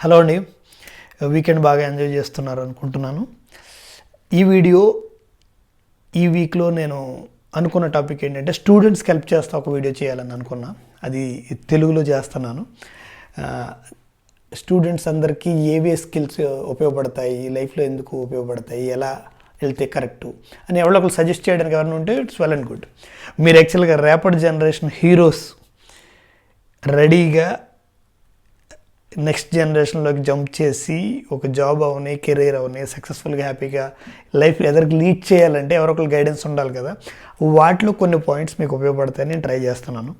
Hello అండి, weekend బాగా enjoy చేస్తున్నారు అనుకుంటున్నాను. ఈ వీక్లో నేను అనుకున్న టాపిక్ ఏంటంటే స్టూడెంట్స్కి హెల్ప్ చేస్తా ఒక వీడియో చేయాలని అనుకున్నా. అది తెలుగులో చేస్తున్నాను. స్టూడెంట్స్ అందరికీ ఏవే స్కిల్స్ ఉపయోగపడతాయి, లైఫ్లో ఎందుకు ఉపయోగపడతాయి, ఎలా వెళ్తే కరెక్టు అని ఎవరో ఒకరు సజెస్ట్ చేయడానికి ఎవరైనా ఉంటే ఇట్స్ వెల్ అండ్ గుడ్. మీరు యాక్చువల్గా రేపటి జనరేషన్ హీరోస్ రెడీగా నెక్స్ట్ జనరేషన్లోకి జంప్ చేసి ఒక జాబ్ అవని, కెరీర్ అవని, సక్సెస్ఫుల్గా హ్యాపీగా లైఫ్ ఎదరికి లీడ్ చేయాలంటే ఎవరొకరు గైడెన్స్ ఉండాలి కదా. వాటిలో కొన్ని పాయింట్స్ మీకు ఉపయోగపడతాయని నేను ట్రై చేస్తున్నాను.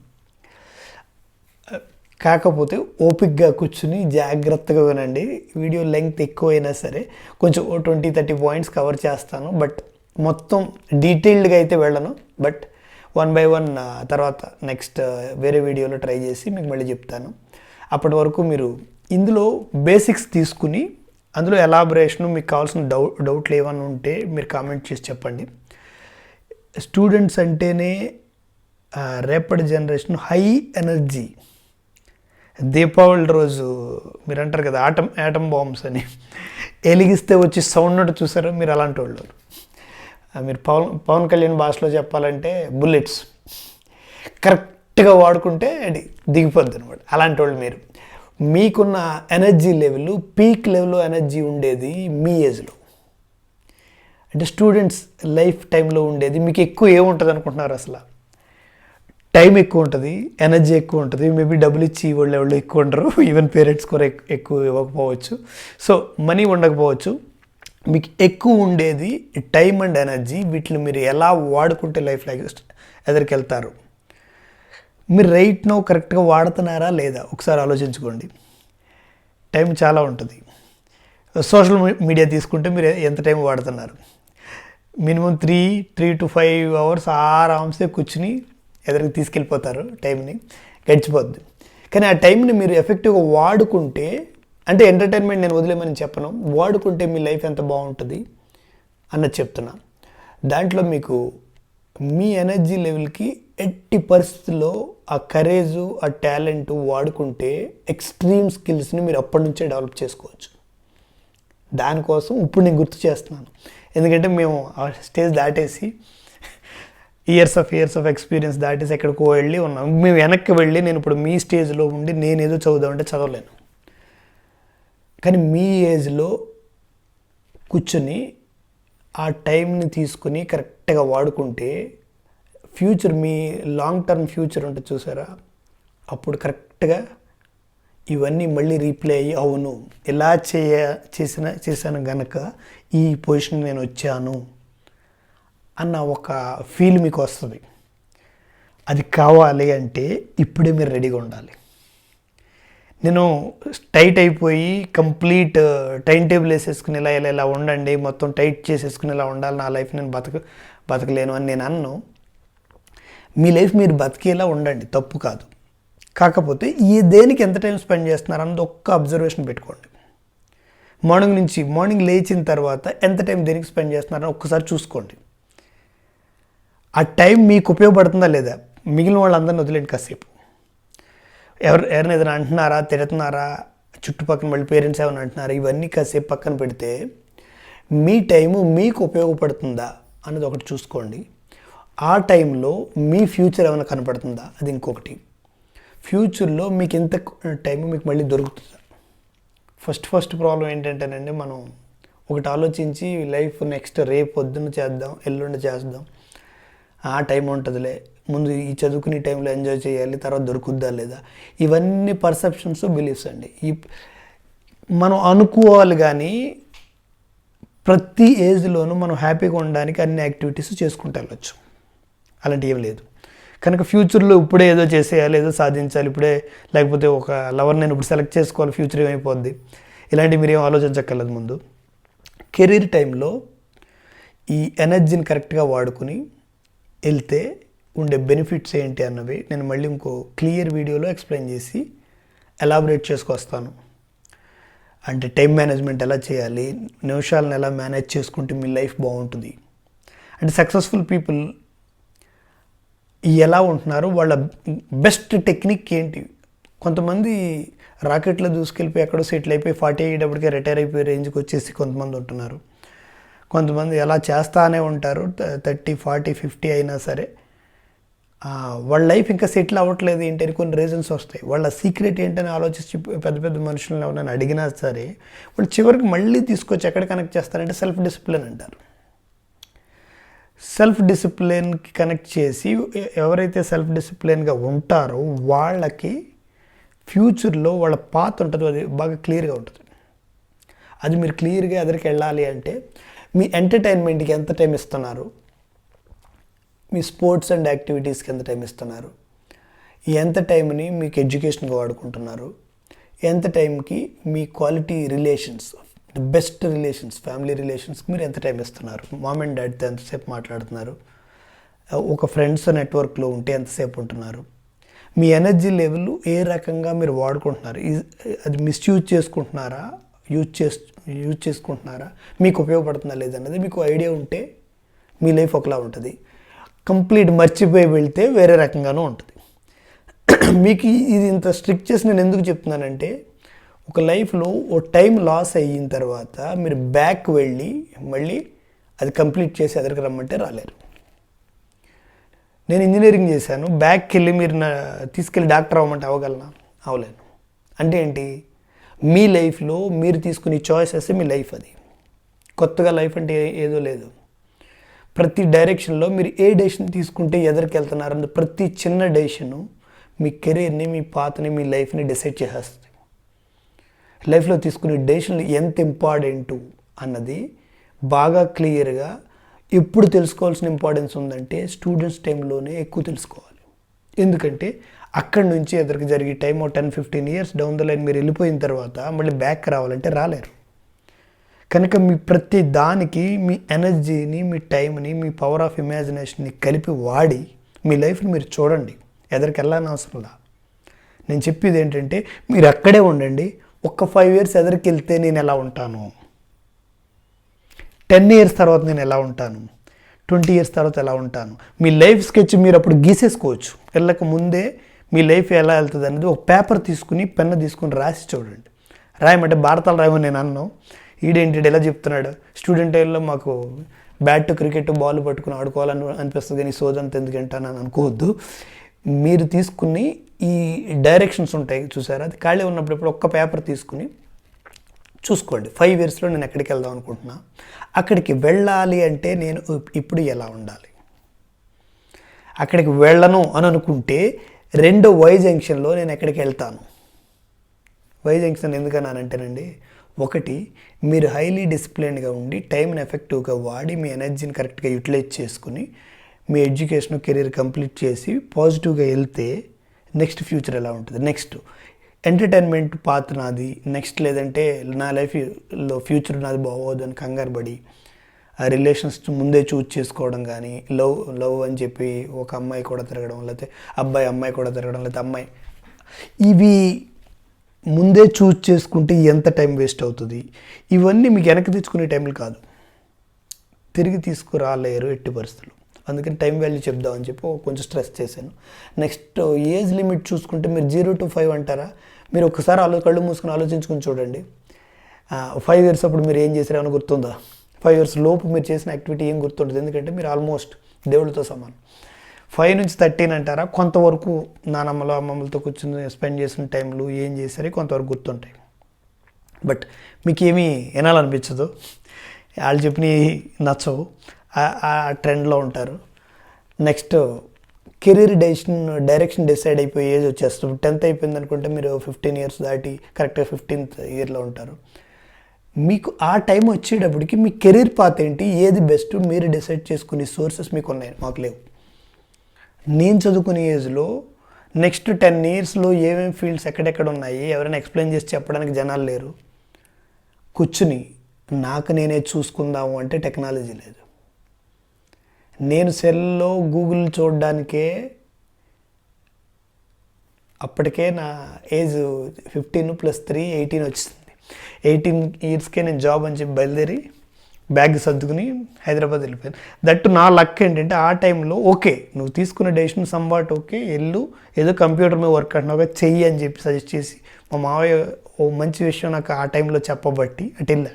కాకపోతే ఓపిక్గా కూర్చుని జాగ్రత్తగా వినండి. వీడియో లెంగ్త్ ఎక్కువైనా సరే కొంచెం 20-30 పాయింట్స్ కవర్ చేస్తాను. బట్ మొత్తం డీటెయిల్డ్గా అయితే వెళ్ళను. బట్ 1 by 1 తర్వాత నెక్స్ట్ వేరే వీడియోలో ట్రై చేసి మీకు మళ్ళీ చెప్తాను. అప్పటి వరకు మీరు ఇందులో బేసిక్స్ తీసుకుని అందులో ఎలాబరేషను మీకు కావాల్సిన డౌట్లు ఏమైనా ఉంటే మీరు కామెంట్ చేసి చెప్పండి. స్టూడెంట్స్ అంటేనే రేపటి జనరేషన్ హై ఎనర్జీ. దీపావళి రోజు మీరు అంటారు కదా యాటమ్ బాంబ్స్ అని, వెలిగిస్తే వచ్చి సౌండ్ నట్టు చూసారా, మీరు అలాంటి వాళ్ళు. మీరు పవన్ కళ్యాణ్ భాషలో చెప్పాలంటే బుల్లెట్స్ కరెక్ట్గా వాడుకుంటే అది దిగిపోద్ది అనమాట. అలాంటి వాళ్ళు మీరు. మీకున్న ఎనర్జీ లెవెల్, పీక్ లెవెల్లో ఎనర్జీ ఉండేది మీ ఏజ్లో. అంటే స్టూడెంట్స్ లైఫ్ టైంలో ఉండేది మీకు ఎక్కువ ఏముంటుంది అనుకుంటున్నారు? అసలు టైం ఎక్కువ ఉంటుంది, ఎనర్జీ ఎక్కువ ఉంటుంది. మేబీ డబ్బులు ఇచ్చి వాళ్ళు ఎవరు ఎక్కువ ఉండరు, ఈవెన్ పేరెంట్స్ కూడా ఎక్కువ ఇవ్వకపోవచ్చు. సో మనీ ఉండకపోవచ్చు. మీకు ఎక్కువ ఉండేది టైం అండ్ ఎనర్జీ. వీటిని మీరు ఎలా వాడుకుంటే లైఫ్ ఎదరికి వెళ్తారు. మీరు రైట్ నో కరెక్ట్గా వాడుతున్నారా లేదా ఒకసారి ఆలోచించుకోండి. టైం చాలా ఉంటుంది. సోషల్ మీడియా తీసుకుంటే మీరు ఎంత టైం వాడుతున్నారు? మినిమం 3 to 5 hours ఆరామ్సే కూర్చుని ఎదరికి తీసుకెళ్ళిపోతారు. టైంని గడిచిపోద్ది. కానీ ఆ టైంని మీరు ఎఫెక్టివ్గా వాడుకుంటే, అంటే ఎంటర్టైన్మెంట్ నేను వదిలేమని చెప్పను, వాడుకుంటే మీ లైఫ్ ఎంత బాగుంటుంది అన్నది చెప్తున్నా. దాంట్లో మీకు మీ ఎనర్జీ లెవెల్కి ఎట్టి పరిస్థితుల్లో ఆ కరేజు, ఆ టాలెంట్ వాడుకుంటే ఎక్స్ట్రీమ్ స్కిల్స్ని మీరు అప్పటి నుంచే డెవలప్ చేసుకోవచ్చు. దానికోసం ఇప్పుడు నేను గుర్తు చేస్తున్నాను. ఎందుకంటే మేము ఆ స్టేజ్ దాటేసి ఇయర్స్ ఆఫ్ ఎక్స్పీరియన్స్ దాటేసి ఎక్కడికో వెళ్ళి ఉన్నాం. మేము వెనక్కి వెళ్ళి నేను ఇప్పుడు మీ స్టేజ్లో ఉండి నేనేదో చదువుదామంటే చదవలేను. కానీ మీ ఏజ్లో కూర్చొని ఆ టైంని తీసుకుని కరెక్ట్గా వాడుకుంటే ఫ్యూచర్, మీ లాంగ్ టర్మ్ ఫ్యూచర్ ఉంటుంది చూసారా, అప్పుడు కరెక్ట్గా ఇవన్నీ మళ్ళీ రీప్లే అయ్యి అవును ఇలా చేశాను గనక ఈ పొజిషన్ నేను వచ్చాను అన్న ఒక ఫీల్ మీకు వస్తుంది. అది కావాలి అంటే ఇప్పుడే మీరు రెడీగా ఉండాలి. నేను టైట్ అయిపోయి కంప్లీట్ టైం టేబుల్ వేసేసుకుని ఇలా ఉండండి, మొత్తం టైట్ చేసేసుకుని ఇలా ఉండాలి, నా లైఫ్ నేను బతకలేను అని నేను అన్ను. మీ లైఫ్ మీరు బతికేలా ఉండండి, తప్పు కాదు. కాకపోతే దేనికి ఎంత టైం స్పెండ్ చేస్తున్నారు అన్నది ఒక్క అబ్జర్వేషన్ పెట్టుకోండి. మార్నింగ్ లేచిన తర్వాత ఎంత టైం దేనికి స్పెండ్ చేస్తున్నారని ఒక్కసారి చూసుకోండి. ఆ టైం మీకు ఉపయోగపడుతుందా లేదా? మిగిలిన వాళ్ళందరినీ వదిలేండి కాసేపు. ఎవరిని ఏదైనా అంటున్నారా, తిడుతున్నారా, చుట్టుపక్కల మళ్ళీ పేరెంట్స్ ఏమైనా అంటున్నారా, ఇవన్నీ కాసేపు పక్కన పెడితే మీ టైము మీకు ఉపయోగపడుతుందా అన్నది ఒకటి చూసుకోండి. ఆ టైంలో మీ ఫ్యూచర్ ఏమైనా కనపడుతుందా అది ఇంకొకటి. ఫ్యూచర్లో మీకు ఎంత టైము మీకు మళ్ళీ దొరుకుతుందా? ఫస్ట్ ప్రాబ్లం ఏంటంటేనండి, మనం ఒకటి ఆలోచించి లైఫ్ నెక్స్ట్ రేపు పొద్దున్న చేద్దాం, ఎల్లుండి చేద్దాం, ఆ టైం ఉంటుందిలే, ముందు ఈ చదువుకునే టైంలో ఎంజాయ్ చేయాలి, తర్వాత దొరుకుద్దా లేదా, ఇవన్నీ పర్సెప్షన్స్, బిలీఫ్స్ అండి. మనం అనుకోవాలి కానీ ప్రతి ఏజ్లోనూ మనం హ్యాపీగా ఉండడానికి అన్ని యాక్టివిటీస్ చేసుకుంటూ వెళ్ళచ్చు. అలాంటి ఏం లేదు. కనుక ఫ్యూచర్లో ఇప్పుడే ఏదో చేసేయాలి, ఏదో సాధించాలి ఇప్పుడే, లేకపోతే ఒక లవర్ నేను ఇప్పుడు సెలెక్ట్ చేసుకోవాలి, ఫ్యూచర్ ఏమైపోద్ది, ఇలాంటివి మీరేం ఆలోచించక్కర్లేదు. ముందు కెరీర్ టైంలో ఈ ఎనర్జీని కరెక్ట్గా వాడుకుని వెళ్తే ఉండే బెనిఫిట్స్ ఏంటి అన్నవి నేను మళ్ళీ ఇంకో క్లియర్ వీడియోలో ఎక్స్ప్లెయిన్ చేసి ఎలాబరేట్ చేసుకొస్తాను. అంటే టైం మేనేజ్మెంట్ ఎలా చేయాలి, నిమిషాలను ఎలా మేనేజ్ చేసుకుంటే మీ లైఫ్ బాగుంటుంది, అంటే సక్సెస్ఫుల్ పీపుల్ ఎలా ఉంటున్నారు, వాళ్ళ బెస్ట్ టెక్నిక్ ఏంటి, కొంతమంది రాకెట్లో దూసుకెళ్ళిపోయి ఎక్కడో సెటిల్ అయిపోయి 40 అయ్యేటప్పటికే రిటైర్ అయిపోయి రేంజ్కి వచ్చేసి కొంతమంది ఉంటున్నారు. కొంతమంది అలా చేస్తానే ఉంటారు. 30, 40, 50 అయినా సరే వాళ్ళ లైఫ్ ఇంకా సెటిల్ అవ్వట్లేదు ఏంటని కొన్ని రీజన్స్ వస్తాయి. వాళ్ళ సీక్రెట్ ఏంటని ఆలోచించి పెద్ద పెద్ద మనుషులను ఎవరైనా అడిగినా సరే వాళ్ళు చివరికి మళ్ళీ తీసుకొచ్చి ఎక్కడ కనెక్ట్ చేస్తారంటే సెల్ఫ్ డిసిప్లిన్ అంటారు. సెల్ఫ్ డిసిప్లిన్కి కనెక్ట్ చేసి ఎవరైతే సెల్ఫ్ డిసిప్లిన్గా ఉంటారో వాళ్ళకి ఫ్యూచర్లో వాళ్ళ పాత్ ఉంటుందో అది బాగా క్లియర్గా ఉంటుంది. అది మీరు క్లియర్గా ఎదురికి వెళ్ళాలి అంటే మీ ఎంటర్టైన్మెంట్కి ఎంత టైం ఇస్తున్నారు, మీ స్పోర్ట్స్ అండ్ యాక్టివిటీస్కి ఎంత టైం ఇస్తున్నారు, ఎంత టైంని మీకు ఎడ్యుకేషన్గా వాడుకుంటున్నారు, ఎంత టైంకి మీ quality relations, best relations, family రిలేషన్స్కి మీరు ఎంత టైం ఇస్తున్నారు, మామ్ అండ్ డాడ్తో ఎంతసేపు మాట్లాడుతున్నారు, ఒక ఫ్రెండ్స్ నెట్వర్క్లో ఉంటే ఎంతసేపు ఉంటున్నారు, మీ ఎనర్జీ లెవెల్ ఏ రకంగా మీరు వాడుకుంటున్నారు, అది మిస్యూజ్ చేసుకుంటున్నారా, యూజ్ చేసుకుంటున్నారా, మీకు ఉపయోగపడుతుందా లేదన్నది మీకు ఐడియా ఉంటే మీ లైఫ్ ఒకలా ఉంటుంది. కంప్లీట్ మర్చిపోయి వెళ్తే వేరే రకంగానూ ఉంటుంది. మీకు ఇది ఇంత స్ట్రిక్ట్ చేసి నేను ఎందుకు చెప్తున్నానంటే ఒక లైఫ్లో ఓ టైం లాస్ అయిన తర్వాత మీరు బ్యాక్ వెళ్ళి మళ్ళీ అది కంప్లీట్ చేసి ఎదురుకు రమ్మంటే రాలేరు. నేను ఇంజనీరింగ్ చేశాను, బ్యాక్కి వెళ్ళి మీరు తీసుకెళ్ళి డాక్టర్ అవ్వమంటే అవ్వగలనా? అవ్వలేను. అంటే ఏంటి, మీ లైఫ్లో మీరు తీసుకునే చాయిసెస్ మీ లైఫ్. అది కొత్తగా లైఫ్ అంటే ఏదో లేదు. ప్రతి డైరెక్షన్లో మీరు ఏ డెసిషన్ తీసుకుంటే ఎదరికి వెళ్తున్నారన్న ప్రతి చిన్న డెసిషను మీ కెరీర్ని, మీ పాత్ని, మీ లైఫ్ని డిసైడ్ చేసేస్తుంది. లైఫ్లో తీసుకునే డెసిషన్లు ఎంత ఇంపార్టెంటు అన్నది బాగా క్లియర్గా ఎప్పుడు తెలుసుకోవాల్సిన ఇంపార్టెన్స్ ఉందంటే స్టూడెంట్స్ టైంలోనే ఎక్కువ తెలుసుకోవాలి. ఎందుకంటే అక్కడి నుంచి ఎదురికి జరిగే time 10-15 years down the line మీరు వెళ్ళిపోయిన తర్వాత మళ్ళీ బ్యాక్ రావాలంటే రాలేరు. కనుక మీ ప్రతి దానికి మీ ఎనర్జీని, మీ టైంని, మీ పవర్ ఆఫ్ ఇమాజినేషన్ని కలిపి వాడి మీ లైఫ్ని మీరు చూడండి. ఎదరికి వెళ్ళని అవసరంలా. నేను చెప్పేది ఏంటంటే మీరు అక్కడే ఉండండి. ఒక్క 5 ఇయర్స్ ఎదరికి వెళ్తే నేను ఎలా ఉంటాను, 10 ఇయర్స్ తర్వాత నేను ఎలా ఉంటాను, 20 ఇయర్స్ తర్వాత ఎలా ఉంటాను, మీ లైఫ్ స్కెచ్ మీరు అప్పుడు గీసేసుకోవచ్చు. వెళ్ళక ముందే మీ లైఫ్ ఎలా వెళ్తుంది అనేది ఒక పేపర్ తీసుకుని, పెన్ను తీసుకుని రాసి చూడండి. రాయమంటే భారతాలు రాయమని నేను అన్నాను. ఈడేంటి ఎలా చెప్తున్నాడు, స్టూడెంట్ టైంలో మాకు బ్యాట్, క్రికెట్, బాల్ పట్టుకుని ఆడుకోవాలని అనిపిస్తుంది కానీ సోదంత ఎందుకు అంటానని అనుకోవద్దు. మీరు తీసుకుని ఈ డైరెక్షన్స్ ఉంటాయి చూసారా, అది ఖాళీ ఉన్నప్పుడు ఇప్పుడు ఒక్క పేపర్ తీసుకుని చూసుకోండి. 5 ఇయర్స్లో నేను ఎక్కడికి వెళ్దాం అనుకుంటున్నా, అక్కడికి వెళ్ళాలి అంటే నేను ఇప్పుడు ఎలా ఉండాలి, అక్కడికి వెళ్ళను అని అనుకుంటే రెండో వై జంక్షన్లో నేను ఎక్కడికి వెళ్తాను. వై జంక్షన్ ఎందుకన్నానంటేనండి, ఒకటి మీరు హైలీ డిసిప్లిన్డ్గా ఉండి టైంని ఎఫెక్టివ్గా వాడి మీ ఎనర్జీని కరెక్ట్గా యూటిలైజ్ చేసుకుని మీ ఎడ్యుకేషన్ కెరీర్ కంప్లీట్ చేసి పాజిటివ్గా వెళ్తే నెక్స్ట్ ఫ్యూచర్ ఎలా ఉంటుంది. నెక్స్ట్ ఎంటర్టైన్మెంట్ పాత్ నాది, నెక్స్ట్ లేదంటే నా లైఫ్లో ఫ్యూచర్ నాది బాగోదు అని కంగారు పడి ఆ రిలేషన్స్ ముందే చూజ్ చేసుకోవడం కానీ, లవ్ అని చెప్పి ఒక అమ్మాయి కూడా తిరగడం, లేకపోతే అమ్మాయి కూడా తిరగడం, లేకపోతే అమ్మాయి, ఇవి ముందే చూజ్ చేసుకుంటే ఎంత టైం వేస్ట్ అవుతుంది. ఇవన్నీ మీకు వెనక్కి తెచ్చుకునే టైంలు కాదు, తిరిగి తీసుకురాలేరు ఎట్టి పరిస్థితులు. అందుకని టైం వాల్యూ చెప్దామని చెప్పి కొంచెం స్ట్రెస్ చేశాను. నెక్స్ట్ ఏజ్ లిమిట్ చూసుకుంటే మీరు 0 to 5 అంటారా, మీరు ఒకసారి కళ్ళు మూసుకొని ఆలోచించుకుని చూడండి. 5 ఇయర్స్ అప్పుడు మీరు ఏం చేశారో అని గుర్తుందా? 5 ఇయర్స్ లోపు మీరు చేసిన యాక్టివిటీ ఏం గుర్తుంటుంది, ఎందుకంటే మీరు ఆల్మోస్ట్ దేవుడితో సమానం. 5 నుంచి 13 అంటారా, కొంతవరకు నానమ్మలో అమ్మమ్మలతో కూర్చొని స్పెండ్ చేసిన టైంలు ఏం చేశారో కొంతవరకు గుర్తుంటాయి. బట్ మీకు ఏమీ వినాలనిపించదు, వాళ్ళు చెప్పినవి నచ్చవు, ఆ ట్రెండ్లో ఉంటారు. నెక్స్ట్ కెరీర్ డైరెక్షన్ డిసైడ్ అయిపోయి ఏజ్ వచ్చేస్తుంది. 10th అయిపోయింది అనుకుంటే మీరు 15 ఇయర్స్ దాటి కరెక్ట్గా 15th ఇయర్లో ఉంటారు. మీకు ఆ టైం వచ్చేటప్పటికి మీ కెరీర్ పాత్ ఏంటి, ఏది బెస్ట్ మీరు డిసైడ్ చేసుకునే సోర్సెస్ మీకు ఉన్నాయి, మాకు లేవు. నేను చదువుకునే ఏజ్లో నెక్స్ట్ 10 ఇయర్స్లో ఏమేమి ఫీల్డ్స్ ఎక్కడెక్కడ ఉన్నాయి ఎవరైనా ఎక్స్ప్లెయిన్ చేసి చెప్పడానికి జనాలు లేరు. కూర్చుని నాకు నేనే చూసుకుందాము అంటే టెక్నాలజీ లేదు. నేను సెల్లో గూగుల్ చూడడానికే అప్పటికే నా ఏజ్ 15 + 3 18 వచ్చింది. 18 ఇయర్స్కే నేను జాబ్ అని చెప్పి బయలుదేరి బ్యాగ్ సర్దుకుని హైదరాబాద్ వెళ్ళిపోయాను. దట్టు నా లక్ ఏంటంటే ఆ టైంలో ఓకే నువ్వు తీసుకున్న డెసిషన్ సంవాట్ ఓకే, వెళ్ళు ఏదో కంప్యూటర్ మీద వర్క్ అంటున్నావుగా చెయ్యి అని చెప్పి సజెస్ట్ చేసి మా మావయ్య ఓ మంచి విషయం నాకు ఆ టైంలో చెప్పబట్టి అటు వెళ్ళా.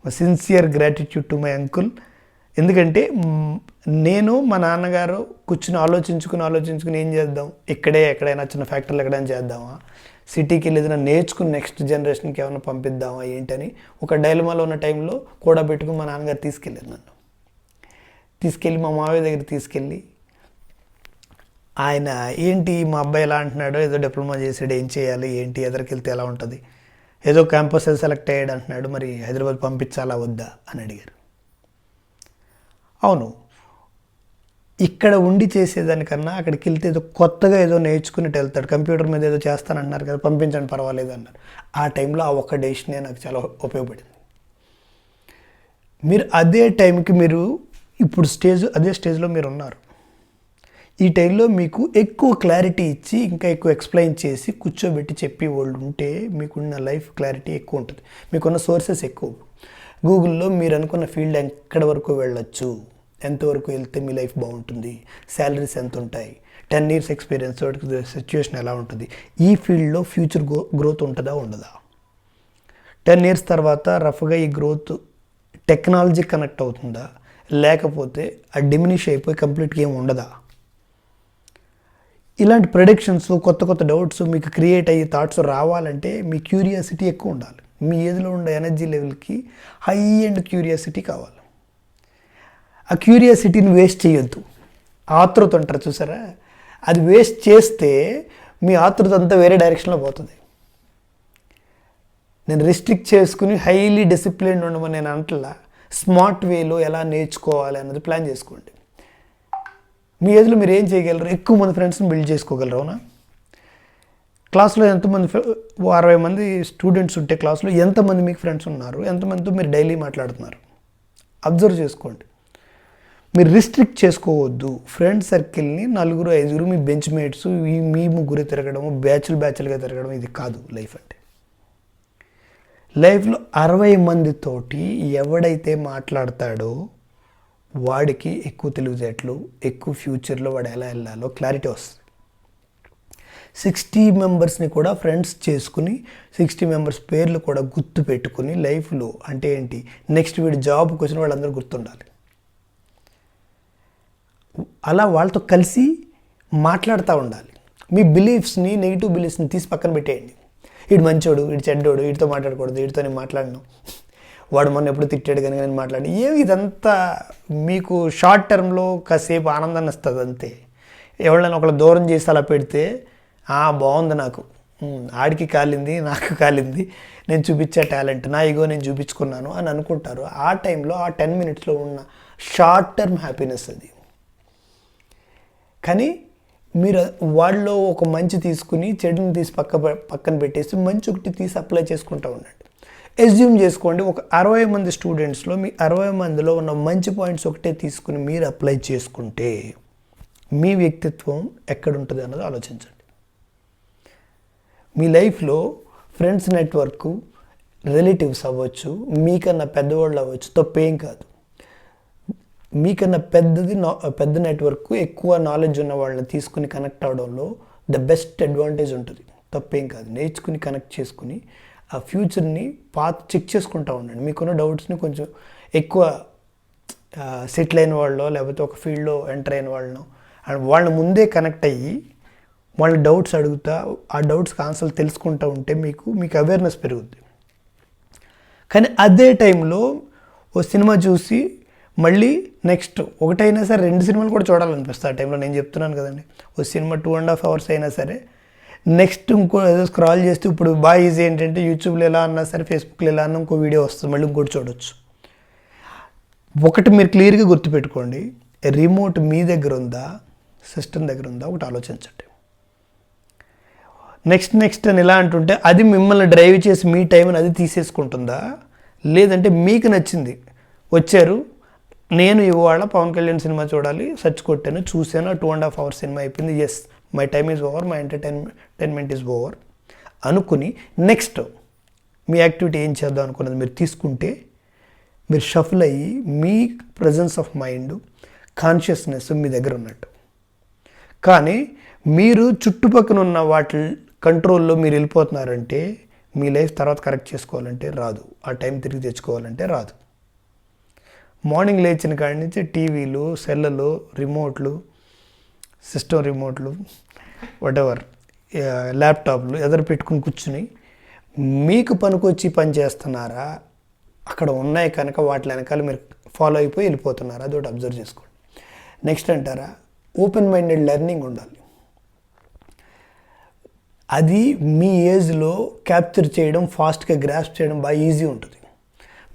Sincere gratitude to my uncle. ఎందుకంటే నేను మా నాన్నగారు కూర్చుని ఆలోచించుకుని ఏం చేద్దాం, ఎక్కడైనా చిన్న ఫ్యాక్టరీలు ఎక్కడైనా చేద్దామా, సిటీకి వెళ్ళి ఏదైనా నేర్చుకుని నెక్స్ట్ జనరేషన్కి ఏమైనా పంపిద్దామా ఏంటని ఒక డైలమాలో ఉన్న టైంలో కూడా పెట్టుకుని మా నాన్నగారు తీసుకెళ్ళారు. నన్ను తీసుకెళ్ళి మా మావయ్య దగ్గర తీసుకెళ్ళి ఆయన ఏంటి మా అబ్బాయి ఎలా అంటున్నాడో, ఏదో డిప్లొమా చేసాడు, ఏం చేయాలి ఏంటి, ఎదరికి వెళ్తే ఎలా ఉంటుంది, ఏదో క్యాంపస్ సెలెక్ట్ అయ్యాడు అంటున్నాడు, మరి హైదరాబాద్ పంపించాలా వద్దా అని అడిగారు. అవును, ఇక్కడ ఉండి చేసేదానికన్నా అక్కడికి వెళ్తే ఏదో కొత్తగా ఏదో నేర్చుకుని వెళ్తాడు, కంప్యూటర్ మీద ఏదో చేస్తానంటున్నారు కదా, పంపించండి పర్వాలేదు అన్నారు. ఆ టైంలో ఆ ఒక్క డెసిషనే నాకు చాలా ఉపయోగపడింది. మీరు అదే టైంకి మీరు ఇప్పుడు అదే స్టేజ్లో మీరు ఉన్నారు. ఈ టైంలో మీకు ఎక్కువ క్లారిటీ ఇచ్చి ఇంకా ఎక్కువ ఎక్స్ప్లెయిన్ చేసి కూర్చోబెట్టి చెప్పి వాళ్ళు ఉంటే మీకున్న లైఫ్ క్లారిటీ ఎక్కువ ఉంటుంది, మీకున్న సోర్సెస్ ఎక్కువ. గూగుల్లో మీరు అనుకున్న ఫీల్డ్ ఎక్కడి వరకు వెళ్ళొచ్చు, ఎంతవరకు వెళ్తే మీ లైఫ్ బాగుంటుంది, శాలరీస్ ఎంత ఉంటాయి, 10 years ఎక్స్పీరియన్స్ సిచ్యువేషన్ ఎలా ఉంటుంది, ఈ ఫీల్డ్లో ఫ్యూచర్ గ్రోత్ ఉంటుందా ఉండదా, 10 years తర్వాత రఫ్గా ఈ గ్రోత్ టెక్నాలజీ కనెక్ట్ అవుతుందా, లేకపోతే అది డిమినిష్ అయిపోయి కంప్లీట్గా ఏమి ఉండదా. ఇలాంటి ప్రెడిక్షన్స్, కొత్త కొత్త డౌట్స్ మీకు క్రియేట్ అయ్యి థాట్స్ రావాలంటే మీ క్యూరియాసిటీ ఎక్కువ ఉండాలి. మీ ఏజ్లో ఉండే ఎనర్జీ లెవెల్కి హై అండ్ క్యూరియాసిటీ కావాలి. ఆ క్యూరియాసిటీని వేస్ట్ చేయొద్దు. ఆతృత అంటారు చూసారా, అది వేస్ట్ చేస్తే మీ ఆతృత అంతా వేరే డైరెక్షన్లో పోతుంది. నేను రిస్ట్రిక్ట్ చేసుకుని హైలీ డిసిప్లిన్ ఉండమని నేను అంటలా, స్మార్ట్ వేలో ఎలా నేర్చుకోవాలి అన్నది ప్లాన్ చేసుకోండి. మీ ఏజ్లో మీరు ఏం చేయగలరు, ఎక్కువ మంది ఫ్రెండ్స్ని బిల్డ్ చేసుకోగలరు. అవునా, క్లాస్లో ఎంతమంది 60 మంది స్టూడెంట్స్ ఉంటే క్లాస్లో ఎంతమంది మీకు ఫ్రెండ్స్ ఉన్నారు, ఎంతమందితో మీరు డైలీ మాట్లాడుతున్నారు, అబ్జర్వ్ చేసుకోండి. మీరు రిస్ట్రిక్ట్ చేసుకోవద్దు ఫ్రెండ్ సర్కిల్ని. 4-5 మీ బెంచ్ మేట్స్, మీ ముగ్గురు తిరగడం, బ్యాచ్లుగా తిరగడం, ఇది కాదు లైఫ్ అంటే. లైఫ్లో 60 మందితోటి ఎవడైతే మాట్లాడతాడో వాడికి ఎక్కువ తెలివితేటలు, ఎక్కువ ఫ్యూచర్లో వాడు ఎలా వెళ్ళాలో క్లారిటీ వస్తుంది. 60 మెంబర్స్ని కూడా ఫ్రెండ్స్ చేసుకుని 60 మెంబర్స్ పేర్లు కూడా గుర్తు పెట్టుకుని లైఫ్లో అంటే ఏంటి, నెక్స్ట్ వీడు జాబ్కి వచ్చిన వాళ్ళందరూ గుర్తుండాలి. అలా వాళ్ళతో కలిసి మాట్లాడుతూ ఉండాలి. మీ బిలీఫ్స్ని, నెగిటివ్ బిలీఫ్స్ని తీసి పక్కన పెట్టేయండి. వీడు మంచోడు, వీడు చెడ్డోడు, వీడితో మాట్లాడకూడదు, వీడితో నేను మాట్లాడను, వాడు మొన్న ఎప్పుడు తిట్టాడు కనుక నేను మాట్లాడి, ఏమి ఇదంతా మీకు షార్ట్ టర్మ్లో కాసేపు ఆనందాన్ని ఇస్తుంది అంతే. ఎవరైనా ఒకళ్ళు దూరం చేసి అలా పెడితే బాగుంది, నాకు ఆడికి కాలింది, నాకు కాలింది, నేను చూపించే టాలెంట్, నా ఈగో నేను చూపించుకున్నాను అని అనుకుంటారు. ఆ టైంలో ఆ 10 minutesలో ఉన్న షార్ట్ టర్మ్ హ్యాపీనెస్ అది. కానీ మీరు వాళ్ళలో ఒక మంచి తీసుకుని చెడుని తీసి పక్కన పెట్టేసి మంచి ఒకటి తీసి అప్లై చేసుకుంటూ ఉండండి. ఎస్యూమ్ చేసుకోండి, ఒక 60 మంది స్టూడెంట్స్లో మీ 60 మందిలో ఉన్న మంచి పాయింట్స్ ఒకటే తీసుకుని మీరు అప్లై చేసుకుంటే మీ వ్యక్తిత్వం ఎక్కడుంటుంది అన్నది ఆలోచించండి. మీ లైఫ్లో ఫ్రెండ్స్ నెట్వర్క్, రిలేటివ్స్ అవ్వచ్చు, మీకన్నా పెద్దవాళ్ళు అవ్వచ్చు, తప్పేం కాదు. మీకన్నా పెద్ద నెట్వర్క్, ఎక్కువ నాలెడ్జ్ ఉన్న వాళ్ళని తీసుకుని కనెక్ట్ అవడంలో ద బెస్ట్ అడ్వాంటేజ్ ఉంటుంది. తప్పేం కాదు. నేర్చుకుని కనెక్ట్ చేసుకుని ఆ ఫ్యూచర్ని చెక్ చేసుకుంటూ ఉండండి. మీకున్న డౌట్స్ని కొంచెం ఎక్కువ సెటిల్ అయిన వాళ్ళు, లేకపోతే ఒక ఫీల్డ్లో ఎంటర్ అయిన వాళ్ళని ముందే కనెక్ట్ అయ్యి వాళ్ళ డౌట్స్ అడుగుతా, ఆ డౌట్స్కి ఆన్సర్లు తెలుసుకుంటూ ఉంటే మీకు అవేర్నెస్ పెరుగుద్ది. కానీ అదే టైంలో ఓ సినిమా చూసి మళ్ళీ నెక్స్ట్ ఒకటైనా సరే 2 సినిమాలు కూడా చూడాలనిపిస్తుంది ఆ టైంలో. నేను చెప్తున్నాను కదండి, ఓ సినిమా 2.5 hours అయినా సరే నెక్స్ట్ ఇంకో ఏదో స్క్రాల్ చేస్తే, ఇప్పుడు బాగా ఈజీ ఏంటంటే యూట్యూబ్లో ఎలా అన్నా సరే, ఫేస్బుక్లో ఎలా అన్నా ఇంకో వీడియో వస్తుంది, మళ్ళీ ఇంకోటి చూడవచ్చు. ఒకటి మీరు క్లియర్గా గుర్తుపెట్టుకోండి, రిమోట్ మీ దగ్గర ఉందా, సిస్టమ్ దగ్గర ఉందా, ఒకటి ఆలోచించండి. నెక్స్ట్ అని ఎలా అంటుంటే అది మిమ్మల్ని డ్రైవ్ చేసి మీ టైంని అది తీసేసుకుంటుందా, లేదంటే మీకు నచ్చింది వచ్చారు, నేను ఇవాళ పవన్ కళ్యాణ్ సినిమా చూడాలి, సెర్చ్ కొట్టాను, చూశాను, 2.5 hours సినిమా అయిపోయింది, yes my time is over, my entertainment is over అనుకుని నెక్స్ట్ మీ యాక్టివిటీ ఏం చేద్దాం అనుకున్నది మీరు తీసుకుంటే మీరు షఫల్ అయ్యి మీ ప్రజెన్స్ ఆఫ్ మైండ్ కాన్షియస్నెస్ మీ దగ్గర ఉన్నట్టు. కానీ మీరు చుట్టుపక్కల ఉన్న వాటి కంట్రోల్లో మీరు వెళ్ళిపోతున్నారంటే మీ లైఫ్ తర్వాత కరెక్ట్ చేసుకోవాలంటే రాదు, ఆ టైం తిరిగి తెచ్చుకోవాలంటే రాదు. మార్నింగ్ లేచిన కాడి నుంచి టీవీలు, సెల్లులు, రిమోట్లు, సిస్టమ్ రిమోట్లు, వాటెవర్, ల్యాప్టాప్లు ఎదురు పెట్టుకుని కూర్చుని మీకు పనికొచ్చి పని చేస్తున్నారా, అక్కడ ఉన్నాయి కనుక వాటి వెనకాల మీరు ఫాలో అయిపోయి వెళ్ళిపోతున్నారా, అదొకటి అబ్జర్వ్ చేసుకోండి. నెక్స్ట్ అంటారా, ఓపెన్ మైండెడ్ లెర్నింగ్ ఉండాలి. అది మీ ఏజ్లో క్యాప్చర్ చేయడం, ఫాస్ట్గా గ్రాస్ప్ చేయడం బాగా ఈజీ ఉంటుంది.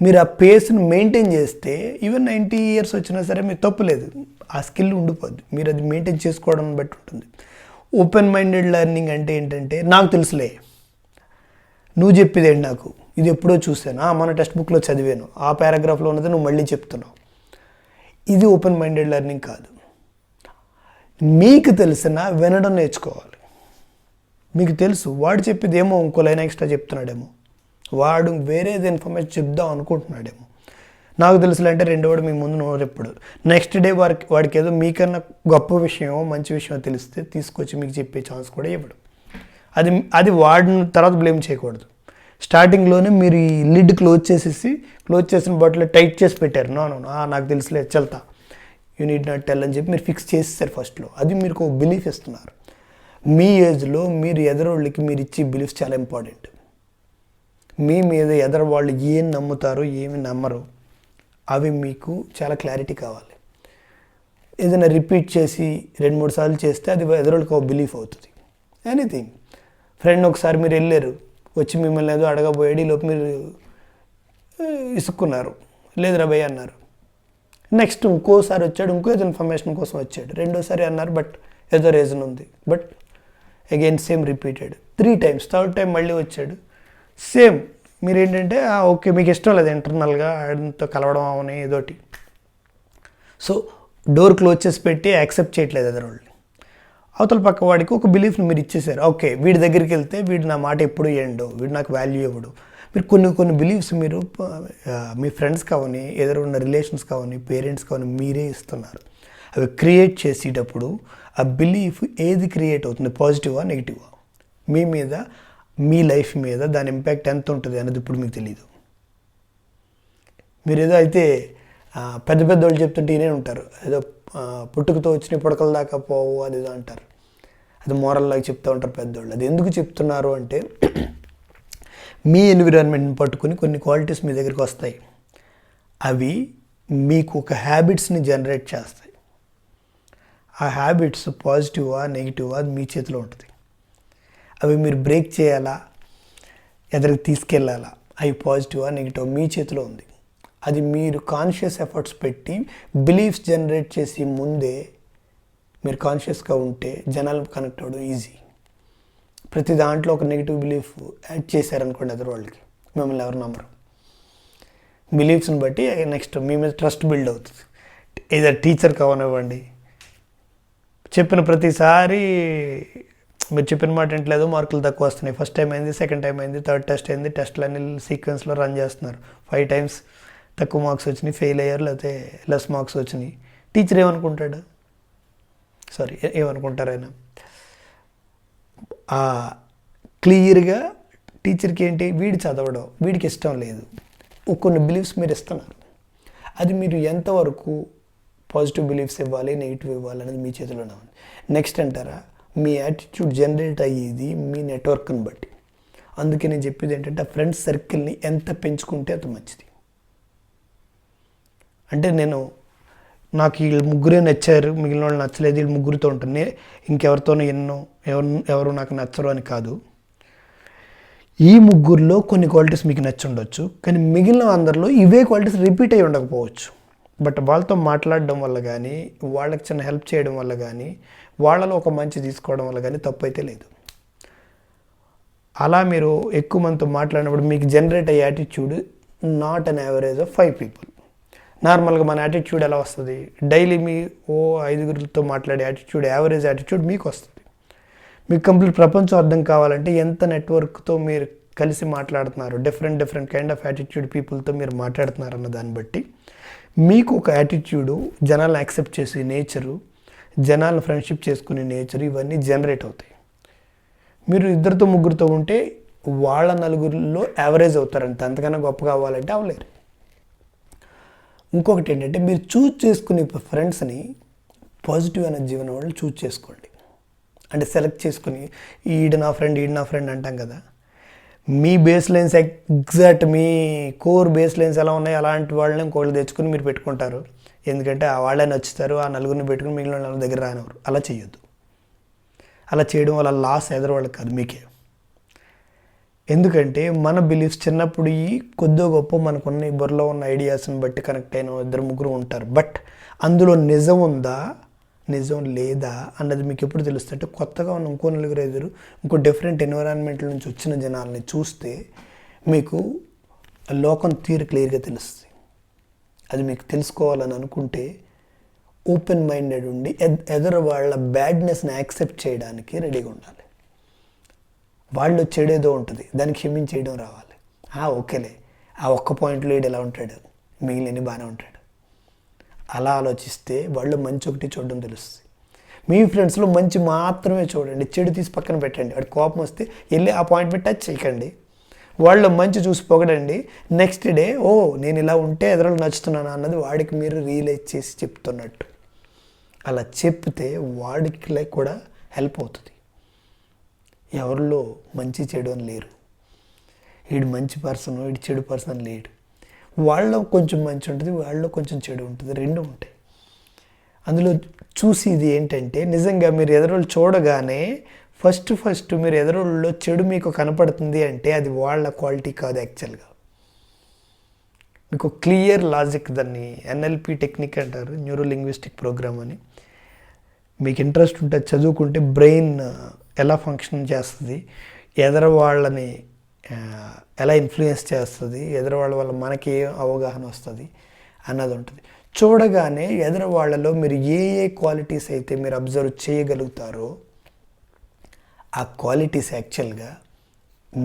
మీరు ఆ పేస్ని మెయింటైన్ చేస్తే ఈవెన్ 90 years వచ్చినా సరే మీకు తప్పులేదు, ఆ స్కిల్ ఉండిపోద్ది. మీరు అది మెయింటైన్ చేసుకోవడం బట్టి ఉంటుంది. ఓపెన్ మైండెడ్ లెర్నింగ్ అంటే ఏంటంటే, నాకు తెలుసులే, నువ్వు చెప్పేది ఏంటి, నాకు ఇది ఎప్పుడో చూశాను, మన టెక్స్ట్ బుక్లో చదివాను, ఆ పారాగ్రాఫ్లో ఉన్నది నువ్వు మళ్ళీ చెప్తున్నావు. ఇది ఓపెన్ మైండెడ్ లెర్నింగ్ కాదు. మీకు తెలిసిన వినడం నేర్చుకోవాలి. మీకు తెలుసు వాడు చెప్పేది ఏమో ఇంకో లైన్ ఎక్స్ట్రా చెప్తున్నాడేమో, వాడు వేరేది ఇన్ఫర్మేషన్ చెప్దాం అనుకుంటున్నాడేమో. నాకు తెలుసులే అంటే రెండోవాడు మీ ముందు నోరెప్పుడు. నెక్స్ట్ డే వాడికి ఏదో మీకన్నా గొప్ప విషయమో మంచి విషయమో తెలిస్తే తీసుకొచ్చి మీకు చెప్పే ఛాన్స్ కూడా ఇవ్వడు. అది వాడిని తర్వాత బ్లేమ్ చేయకూడదు. స్టార్టింగ్లోనే మీరు ఈ లిడ్ క్లోజ్ చేసిన బాటిల్ టైట్ చేసి పెట్టారు. నో నాకు తెలుసులే, చల్తా, యూ నీడ్ నాట్ టెల్ అని చెప్పి మీరు ఫిక్స్ చేసేసారు ఫస్ట్లో. అది మీరు ఒక బిలీఫ్ ఇస్తున్నారు. మీ ఏజ్లో మీరు ఎదరోళ్ళకి మీరు ఇచ్చే బిలీఫ్స్ చాలా ఇంపార్టెంట్. మీ మీద ఎదరు వాళ్ళు ఏం నమ్ముతారో ఏమి నమ్మరు అవి మీకు చాలా క్లారిటీ కావాలి. ఏదైనా రిపీట్ చేసి 2-3 సార్లు చేస్తే అది ఎదరోళ్ళకి ఒక బిలీఫ్ అవుతుంది. ఎనీథింగ్, ఫ్రెండ్ ఒకసారి మీరు వెళ్ళారు, వచ్చి మిమ్మల్ని ఏదో అడగబోయాడు, ఈ లోపు మీరు ఇసుక్కున్నారు, లేదురా భయ్య అన్నారు. నెక్స్ట్ ఇంకోసారి వచ్చాడు, ఇంకో ఏదో ఇన్ఫర్మేషన్ కోసం వచ్చాడు, రెండోసారి అన్నారు, బట్ ఏదో రీజన్ ఉంది, but again same repeated 3 times. Third time మళ్ళీ వచ్చాడు, సేమ్. మీరు ఏంటంటే ఓకే మీకు ఇష్టం లేదు ఇంటర్నల్గా ఆయనతో కలవడం అవని ఏదోటి. సో డోర్ క్లోజ్ చేసి పెట్టి యాక్సెప్ట్ చేయట్లేదు ఎదరోళ్ళు. అవతల పక్క వాడికి ఒక బిలీఫ్ని మీరు ఇచ్చేసారు. ఓకే వీడి దగ్గరికి వెళ్తే వీడు నా మాట ఎప్పుడు ఏండో, వీడు నాకు వాల్యూ ఇవ్వడు. మీరు కొన్ని బిలీఫ్స్ మీరు మీ ఫ్రెండ్స్ కావని, ఎదురున్న రిలేషన్స్ కావని, పేరెంట్స్ కావని మీరే ఇస్తున్నారు. అవి క్రియేట్ చేసేటప్పుడు ఆ బిలీఫ్ ఏది క్రియేట్ అవుతుంది, పాజిటివా నెగిటివా, మీ మీద, మీ లైఫ్ మీద దాని ఇంపాక్ట్ ఎంత ఉంటుంది అనేది ఇప్పుడు మీకు తెలియదు. మీరు ఏదో అయితే పెద్ద వాళ్ళు చెప్తుంటే వినే ఉంటారు, ఏదో పుట్టుకతో వచ్చిన పుడకల దాకా పోవు అది ఏదో అంటారు. అది మోరల్లాగా చెప్తూ ఉంటారు పెద్దవాళ్ళు. అది ఎందుకు చెప్తున్నారు అంటే, మీ ఎన్విరాన్మెంట్ని పట్టుకుని కొన్ని క్వాలిటీస్ మీ దగ్గరికి వస్తాయి. అవి మీకు ఒక హ్యాబిట్స్ని జనరేట్ చేస్తాయి. ఆ హ్యాబిట్స్ పాజిటివా నెగిటివా అది మీ చేతిలో ఉంటుంది. అవి మీరు బ్రేక్ చేయాలా, ఎదరికి తీసుకెళ్ళాలా, అవి పాజిటివా నెగిటివా మీ చేతిలో ఉంది. అది మీరు కాన్షియస్ ఎఫర్ట్స్ పెట్టి బిలీఫ్స్ జనరేట్ చేసి ముందే మీరు కాన్షియస్గా ఉంటే జనాలు కనెక్ట్ అవ్వడం ఈజీ. ప్రతి దాంట్లో ఒక నెగిటివ్ బిలీఫ్ యాడ్ చేశారనుకోండి ఎదురు వాళ్ళకి, మిమ్మల్ని ఎవరు నమ్మరు. బిలీఫ్స్ని బట్టి నెక్స్ట్ మీ మీద ట్రస్ట్ బిల్డ్ అవుతుంది. ఏదో టీచర్ కావనివ్వండి, చెప్పిన ప్రతిసారి మీరు చెప్పిన మాట ఏంటలేదు, మార్కులు తక్కువ వస్తున్నాయి. ఫస్ట్ టైం అయింది, సెకండ్ టైం అయింది, థర్డ్ టెస్ట్ అయింది, టెస్ట్లన్నీ సీక్వెన్స్లో రన్ చేస్తున్నారు. 5 times తక్కువ మార్క్స్ వచ్చినాయి, ఫెయిల్ అయ్యారు, లేకపోతే లెస్ మార్క్స్ వచ్చినాయి. టీచర్ ఏమనుకుంటాడు, ఏమనుకుంటారు ఆయన? క్లియర్గా టీచర్కి ఏంటి, వీడు చదవడం వీడికి ఇష్టం లేదు, కొన్ని బిలీఫ్స్ మీరు ఇస్తున్నారు. అది మీరు ఎంతవరకు పాజిటివ్ బిలీఫ్స్ ఇవ్వాలి, నెగిటివ్ ఇవ్వాలి అనేది మీ చేతిలోనే ఉంది. నెక్స్ట్ అంటారా, మీ యాటిట్యూడ్ జనరేట్ అయ్యేది మీ నెట్వర్క్ని బట్టి. అందుకే నేను చెప్పేది ఏంటంటే, ఆ ఫ్రెండ్స్ సర్కిల్ని ఎంత పెంచుకుంటే అంత మంచిది. అంటే నాకు వీళ్ళు ముగ్గురే నచ్చారు, మిగిలిన వాళ్ళు నచ్చలేదు, వీళ్ళు ముగ్గురితో ఉంటుంది, ఇంకెవరితోనూ ఎవరు నాకు నచ్చరు అని కాదు. ఈ ముగ్గురులో కొన్ని క్వాలిటీస్ మీకు నచ్చి ఉండొచ్చు, కానీ మిగిలిన అందరిలో ఇవే క్వాలిటీస్ రిపీట్ అయ్యి ఉండకపోవచ్చు. బట్ వాళ్ళతో మాట్లాడడం వల్ల కానీ, వాళ్ళకి చిన్న హెల్ప్ చేయడం వల్ల కానీ, వాళ్ళలో ఒక మంచి తీసుకోవడం వల్ల కానీ తప్పు అయితే లేదు. అలా మీరు ఎక్కువ మందితో మాట్లాడినప్పుడు మీకు జనరేట్ అయ్యే attitude not an average of 5 people. నార్మల్గా మన యాటిట్యూడ్ ఎలా వస్తుంది, డైలీ మీ 5 మాట్లాడే యాటిట్యూడ్, యావరేజ్ యాటిట్యూడ్ మీకు వస్తుంది. మీకు కంప్లీట్ ప్రపంచం అర్థం కావాలంటే ఎంత నెట్వర్క్తో మీరు కలిసి మాట్లాడుతున్నారు, డిఫరెంట్ కైండ్ ఆఫ్ యాటిట్యూడ్ పీపుల్తో మీరు మాట్లాడుతున్నారు అన్న దాన్ని బట్టి మీకు ఒక యాటిట్యూడు, జనాలను యాక్సెప్ట్ చేసే నేచరు, జనాలను ఫ్రెండ్షిప్ చేసుకునే నేచర్, ఇవన్నీ జనరేట్ అవుతాయి. మీరు ఇద్దరితో ముగ్గురితో ఉంటే వాళ్ళ నలుగురిలో యావరేజ్ అవుతారంటే, అంతకన్నా గొప్ప కావాలంటే అవ్వలేరు. ఇంకొకటి ఏంటంటే మీరు చూజ్ చేసుకునే ఫ్రెండ్స్ని పాజిటివ్ ఎనర్జీ ఉన్న వాళ్ళు చూజ్ చేసుకోండి. అంటే సెలెక్ట్ చేసుకుని ఈడు నా ఫ్రెండ్ అంటాం కదా, మీ బేస్ లైన్స్ ఎగ్జాక్ట్ మీ కోర్ బేస్ లైన్స్ ఎలా ఉన్నాయి అలాంటి వాళ్ళని ఇంకోళ్ళు తెచ్చుకుని మీరు పెట్టుకుంటారు. ఎందుకంటే ఆ వాళ్ళే నచ్చుతారు, ఆ నలుగురిని పెట్టుకుని మిగిలిన వాళ్ళ దగ్గర రానివ్వరు. అలా చేయొద్దు. అలా చేయడం వల్ల లాస్ ఎదరవాళ్ళకి కాదు, మీకే. ఎందుకంటే మన బిలీఫ్స్ చిన్నప్పుడు ఈ కొద్దో గొప్ప మనకున్న బుర్రలో ఉన్న ఐడియాస్ని బట్టి కనెక్ట్ అయిన 2-3 ఉంటారు. బట్ అందులో నిజం ఉందా, నిజం లేదా అన్నది మీకు ఎప్పుడు తెలుస్తుంది అంటే కొత్తగా ఉన్న ఇంకో 4-5 ఇంకో డిఫరెంట్ ఎన్విరాన్మెంట్ల నుంచి వచ్చిన జనాల్ని చూస్తే మీకు లోకం తీరు క్లియర్గా తెలుస్తుంది. అది మీకు తెలుసుకోవాలని అనుకుంటే ఓపెన్ మైండెడ్ ఉండి ఎదురు వాళ్ళ బ్యాడ్నెస్ని యాక్సెప్ట్ చేయడానికి రెడీగా ఉండాలి. వాళ్ళు చెడేదో ఉంటుంది, దాన్ని క్షమించేయడం రావాలి. ఓకేలే, ఆ ఒక్క పాయింట్లో వీడు ఎలా ఉంటాడు, మిగిలిన బాగానే ఉంటాడు, అలా ఆలోచిస్తే వాళ్ళు మంచి ఒకటి చూడడం తెలుస్తుంది. మీ ఫ్రెండ్స్లో మంచి మాత్రమే చూడండి, చెడు తీసి పక్కన పెట్టండి. వాడి కోపం వస్తే వెళ్ళి ఆ పాయింట్ మీద టచ్ చేయకండి. వాళ్ళు మంచి చూసి పొగడండి. నెక్స్ట్ డే నేను ఇలా ఉంటే ఎదురు నచ్చుతున్నాను అన్నది వాడికి మీరు రియలైజ్ చేసి చెప్తున్నట్టు. అలా చెప్తే వాడికి కూడా హెల్ప్ అవుతుంది. ఎవరిలో మంచి చెడు అని లేరు. వీడు మంచి పర్సన్, వీడు చెడు పర్సన్ లేడు. వాళ్ళలో కొంచెం మంచి ఉంటుంది, వాళ్ళలో కొంచెం చెడు ఉంటుంది, 2 ఉంటాయి. అందులో చూసేది ఏంటంటే నిజంగా మీరు ఎదురోళ్ళు చూడగానే ఫస్ట్ మీరు ఎదురోళ్ళలో చెడు మీకు కనపడుతుంది అంటే అది వాళ్ళ క్వాలిటీ కాదు. యాక్చువల్గా మీకు క్లియర్ లాజిక్, దాన్ని NLP టెక్నిక్ అంటారు, న్యూరో లింగ్విస్టిక్ ప్రోగ్రామ్ అని. మీకు ఇంట్రెస్ట్ ఉంటే చదువుకుంటే బ్రెయిన్ ఎలా ఫంక్షన్ చేస్తుంది, ఎదర వాళ్ళని ఎలా ఇన్ఫ్లుయెన్స్ చేస్తుంది, ఎదురు వాళ్ళ మనకి ఏ అవగాహన వస్తుంది అన్నది ఉంటుంది. చూడగానే ఎదురు వాళ్ళలో మీరు ఏ క్వాలిటీస్ అయితే మీరు అబ్జర్వ్ చేయగలుగుతారో ఆ క్వాలిటీస్ యాక్చువల్గా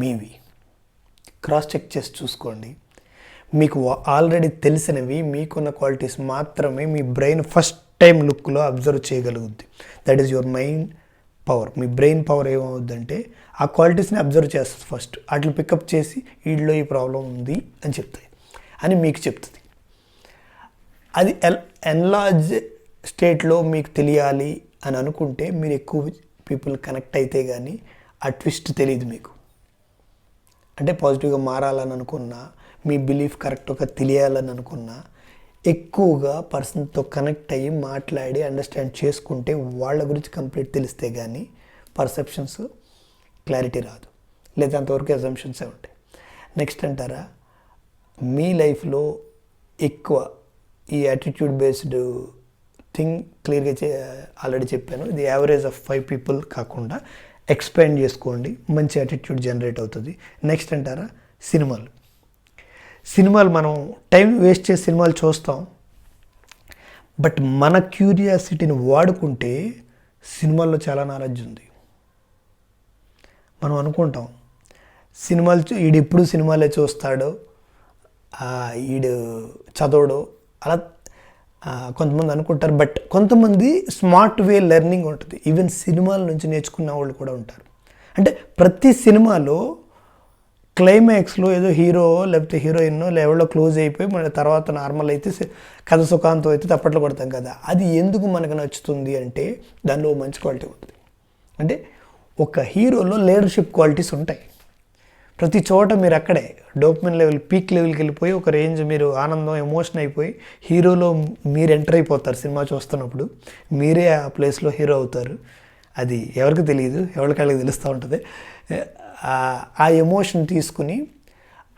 మీవి. క్రాస్ చెక్ చేసి చూసుకోండి. మీకు ఆల్రెడీ తెలిసినవి, మీకున్న క్వాలిటీస్ మాత్రమే మీ బ్రెయిన్ ఫస్ట్ టైం లుక్లో అబ్జర్వ్ చేయగలుగుద్ది. That is your mind power. మీ బ్రెయిన్ పవర్ ఏమవుద్దంటే ఆ క్వాలిటీస్ని అబ్జర్వ్ చేస్తుంది ఫస్ట్. వాటిని పికప్ చేసి వీళ్ళలో ఈ ప్రాబ్లం ఉంది అని చెప్తాయి అని మీకు చెప్తుంది. అది ఎన్లార్జ్ స్టేట్లో మీకు తెలియాలి అని అనుకుంటే మీరు ఎక్కువ పీపుల్ కనెక్ట్ అయితే కానీ ఆ ట్విస్ట్ తెలియదు మీకు. అంటే పాజిటివ్గా మారాలని అనుకున్నా, మీ బిలీఫ్ కరెక్ట్గా తెలియాలని అనుకున్నా ఎక్కువగా పర్సన్తో కనెక్ట్ అయ్యి మాట్లాడి అండర్స్టాండ్ చేసుకుంటే వాళ్ళ గురించి కంప్లీట్ తెలిస్తే కానీ పర్సెప్షన్స్ క్లారిటీ రాదు. లేదా అంతవరకు అజంప్షన్సే ఉంటాయి. నెక్స్ట్ అంటారా, మీ లైఫ్లో ఎక్కువ ఈ యాటిట్యూడ్ బేస్డ్ థింగ్ క్లియర్గా ఆల్రెడీ చెప్పాను. ఇది యావరేజ్ ఆఫ్ 5 పీపుల్ కాకుండా ఎక్స్పాండ్ చేసుకోండి, మంచి యాటిట్యూడ్ జనరేట్ అవుతుంది. నెక్స్ట్ అంటారా, సినిమాలు మనం టైం వేస్ట్ చేసి సినిమాలు చూస్తాం. బట్ మన క్యూరియాసిటీని వాడుకుంటే సినిమాల్లో చాలా నాలెడ్జ్ ఉంది. మనం అనుకుంటాం ఈడు ఎప్పుడు సినిమాలే చూస్తాడో, ఈడు చదవడో, అలా కొంతమంది అనుకుంటారు. బట్ కొంతమంది స్మార్ట్ వే లెర్నింగ్ ఉంటుంది. ఈవెన్ సినిమాల నుంచి నేర్చుకున్న వాళ్ళు కూడా ఉంటారు. అంటే ప్రతి సినిమాలో క్లైమాక్స్లో ఏదో హీరో లేకపోతే హీరోయిన్ లెవెల్లో క్లోజ్ అయిపోయి మన తర్వాత నార్మల్ అయితే కథ సుఖాంతం అయితే తప్పట్లు కొడతాం కదా. అది ఎందుకు మనకు నచ్చుతుంది అంటే దానిలో మంచి క్వాలిటీ ఉంటుంది. అంటే ఒక హీరోలో లీడర్షిప్ క్వాలిటీస్ ఉంటాయి. ప్రతి చోట మీరు అక్కడే డోపమైన్ లెవెల్ పీక్ లెవెల్కి వెళ్ళిపోయి ఒక రేంజ్ మీరు ఆనందం ఎమోషన్ అయిపోయి హీరోలో మీరు ఎంటర్ అయిపోతారు. సినిమా చూస్తున్నప్పుడు మీరే ఆ ప్లేస్లో హీరో అవుతారు. అది ఎవరికి తెలియదు, ఎవరికాళ్ళకి తెలుస్తూ ఉంటుంది. ఆ ఎమోషన్ తీసుకుని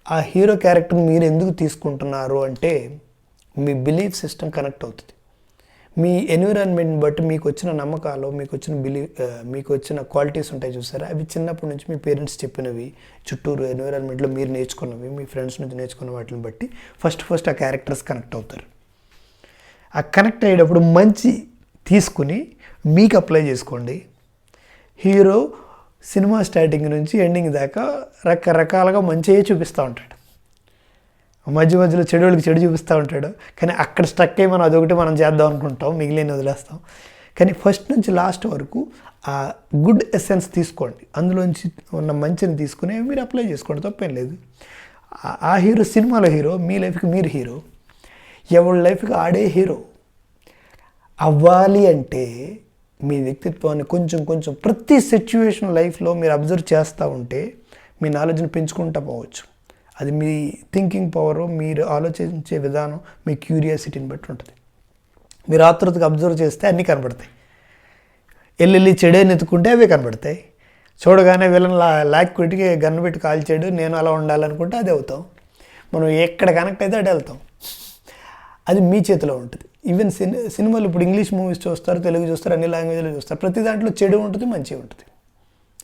ఆ హీరో క్యారెక్టర్ని మీరు ఎందుకు తీసుకుంటున్నారు అంటే మీ బిలీఫ్ సిస్టమ్ కనెక్ట్ అవుతుంది. మీ ఎన్విరాన్మెంట్ని బట్టి మీకు వచ్చిన నమ్మకాలు, మీకు వచ్చిన క్వాలిటీస్ ఉంటాయి చూసారా, అవి చిన్నప్పటి నుంచి మీ పేరెంట్స్ చెప్పినవి, చుట్టూరు ఎన్విరాన్మెంట్లో మీరు నేర్చుకున్నవి, మీ ఫ్రెండ్స్ నుంచి నేర్చుకున్న వాటిని బట్టి ఫస్ట్ ఆ క్యారెక్టర్స్ కనెక్ట్ అవుతారు. ఆ కనెక్ట్ అయ్యేటప్పుడు మంచి తీసుకుని మీకు అప్లై చేసుకోండి. హీరో సినిమా స్టార్టింగ్ నుంచి ఎండింగ్ దాకా రకరకాలుగా మంచిగా చూపిస్తూ ఉంటాడు. మధ్య మధ్యలో చెడులకి చెడు చూపిస్తూ ఉంటాడు. కానీ అక్కడ స్ట్రక్ అయ్యి మనం అదొకటి మనం చేద్దాం అనుకుంటాం, మిగిలిన వదిలేస్తాం. కానీ ఫస్ట్ నుంచి లాస్ట్ వరకు ఆ గుడ్ ఎసెన్స్ తీసుకోండి, అందులోంచి ఉన్న మంచిని తీసుకుని మీరు అప్లై చేసుకోండి, తప్పేం లేదు. ఆ హీరో సినిమాలో హీరో, మీ లైఫ్కి మీరు హీరో, ఎవరి లైఫ్కి ఆడే హీరో అవ్వాలి. అంటే మీ వ్యక్తిత్వాన్ని కొంచెం కొంచెం ప్రతి సిచ్యువేషన్ లైఫ్లో మీరు అబ్జర్వ్ చేస్తూ ఉంటే మీ నాలెడ్జ్ని పెంచుకుంటూ పోవచ్చు. అది మీ థింకింగ్ పవరు, మీరు ఆలోచించే విధానం, మీ క్యూరియాసిటీని బట్టి ఉంటుంది. మీరు ఆతృతగా అబ్జర్వ్ చేస్తే అన్నీ కనబడతాయి. ఎల్లెల్లి చెడే నెత్తుకుంటే అవే కనబడతాయి. చూడగానే వీళ్ళని లాక్కొట్టి గన్ను పెట్టి కాల్చాడు, నేను అలా ఉండాలనుకుంటే అది అవుతాం. మనం ఎక్కడ కనెక్ట్ అయితే అటు వెళ్తాం. అది మీ చేతిలో ఉంటుంది. ఈవెన్ సినిమాలు ఇప్పుడు ఇంగ్లీష్ మూవీస్ చూస్తారు, తెలుగు చూస్తారు, అన్ని లాంగ్వేజ్లో చూస్తారు. ప్రతి దాంట్లో చెడు ఉంటుంది, మంచి ఉంటుంది.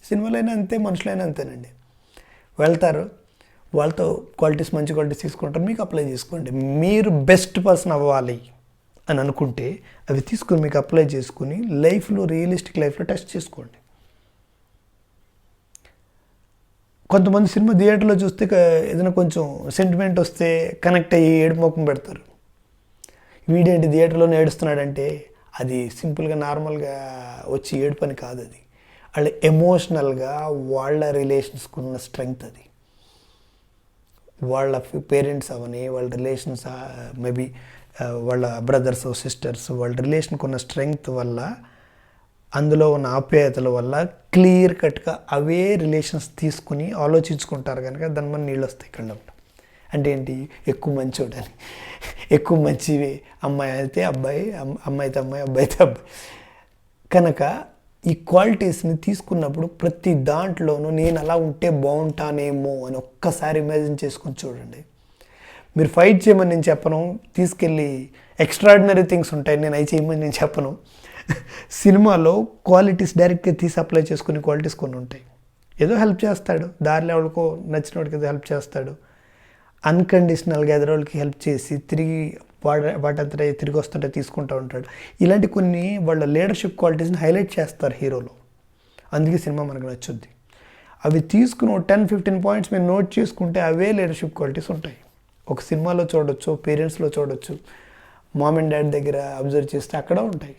సినిమాలైనా అంతే, మనుషులైనా అంతేనండి. వెళ్తారు, వాళ్ళతో క్వాలిటీస్, మంచి క్వాలిటీస్ తీసుకుంటారు, మీకు అప్లై చేసుకోండి. మీరు బెస్ట్ పర్సన్ అవ్వాలి అని అనుకుంటే అవి తీసుకుని మీకు అప్లై చేసుకుని లైఫ్లో, రియలిస్టిక్ లైఫ్లో టెస్ట్ చేసుకోండి. కొంతమంది సినిమా థియేటర్లో చూస్తే ఏదైనా కొంచెం సెంటిమెంట్ వస్తే కనెక్ట్ అయ్యి ఏడుపు ముఖం పెడతారు. వీడేంటి థియేటర్లో ఏడుస్తున్నాడంటే అది సింపుల్గా నార్మల్గా వచ్చి ఏడుపని కాదు. అది వాళ్ళ ఎమోషనల్గా వాళ్ళ రిలేషన్స్కి ఉన్న స్ట్రెంగ్త్. అది వాళ్ళ పేరెంట్స్ అవని, వాళ్ళ రిలేషన్స్, మేబీ వాళ్ళ బ్రదర్స్ సిస్టర్స్, వాళ్ళ రిలేషన్కి ఉన్న స్ట్రెంగ్త్ వల్ల, అందులో ఉన్న ఆప్యాయతల వల్ల క్లియర్ కట్గా అవే రిలేషన్స్ తీసుకుని ఆలోచించుకుంటారు కనుక దాని మన నీళ్ళు వస్తాయి కళ్ళంలో. అంటే ఏంటి, ఎక్కువ మంచోడని, ఎక్కువ మంచివి, అమ్మాయి అయితే అబ్బాయి, అమ్మాయి అయితే అమ్మాయి, అబ్బాయి అయితే అబ్బాయి. కనుక ఈ క్వాలిటీస్ని తీసుకున్నప్పుడు ప్రతి దాంట్లోనూ నేను అలా ఉంటే బాగుంటానేమో అని ఒక్కసారి ఇమాజిన్ చేసుకొని చూడండి. మీరు ఫైట్ చేయమని నేను చెప్పను, తీసుకెళ్ళి ఎక్స్ట్రాడినరీ థింగ్స్ ఉంటాయి, నేను అవి చేయమని నేను చెప్పను. సినిమాలో క్వాలిటీస్ డైరెక్ట్గా తీసి అప్లై చేసుకునే క్వాలిటీస్ కొన్ని ఉంటాయి. ఏదో హెల్ప్ చేస్తాడు, దారిలో ఎవరికో నచ్చిన వాడికి ఏదో హెల్ప్ చేస్తాడు, అన్కండిషనల్గా ఎదురోళ్ళకి హెల్ప్ చేసి తిరిగి వాటంతటా తిరిగి వస్తుంటే తీసుకుంటూ ఉంటాడు. ఇలాంటి కొన్ని వాళ్ళ లీడర్షిప్ క్వాలిటీస్ని హైలైట్ చేస్తారు హీరోలో. అందుకే సినిమా మనకు నచ్చుద్ది. అవి తీసుకుని 10-15 పాయింట్స్ మీరు నోట్ చేసుకుంటే అవే లీడర్షిప్ క్వాలిటీస్ ఉంటాయి. ఒక సినిమాలో చూడొచ్చు, పేరెంట్స్లో చూడొచ్చు, మామ్ అండ్ డాడ్ దగ్గర అబ్జర్వ్ చేస్తే అక్కడ ఉంటాయి.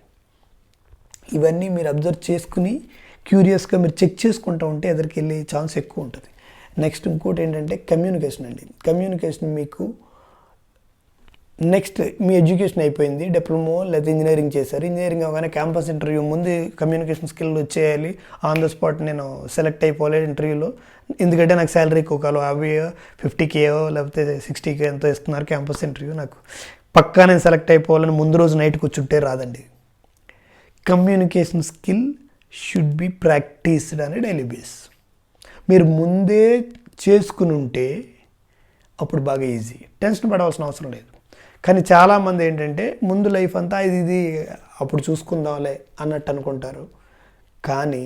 ఇవన్నీ మీరు అబ్జర్వ్ చేసుకుని క్యూరియస్గా మీరు చెక్ చేసుకుంటూ ఉంటే ఎదురికి వెళ్ళే ఛాన్స్ ఎక్కువ ఉంటుంది. నెక్స్ట్ ఇంకోటి ఏంటంటే కమ్యూనికేషన్ అండి. కమ్యూనికేషన్ మీకు నెక్స్ట్ మీ ఎడ్యుకేషన్ అయిపోయింది, డిప్లొమో లేదా ఇంజనీరింగ్ చేశారు, ఇంజనీరింగ్ అవగానే క్యాంపస్ ఇంటర్వ్యూ ముందు కమ్యూనికేషన్ స్కిల్ వచ్చేయాలి, ఆన్ ద స్పాట్ నేను సెలెక్ట్ అయిపోలేదు ఇంటర్వ్యూలో, ఎందుకంటే నాకు శాలరీ ఎక్కువ కాదు, 50K లేకపోతే 60K ఎంతో ఇస్తున్నారు క్యాంపస్ ఇంటర్వ్యూ, నాకు పక్కా నేను సెలెక్ట్ అయిపోవాలని ముందు రోజు నైట్ కూర్చుంటే రాదండి. Communication skill should be practised అని డైలీ బేస్. మీరు ముందే చేసుకుని ఉంటే అప్పుడు బాగా ఈజీ, టెన్షన్ పడవలసిన అవసరం లేదు. కానీ చాలామంది ఏంటంటే ముందు లైఫ్ అంతా ఇది అప్పుడు చూసుకుందాంలే అన్నట్టు అనుకుంటారు. కానీ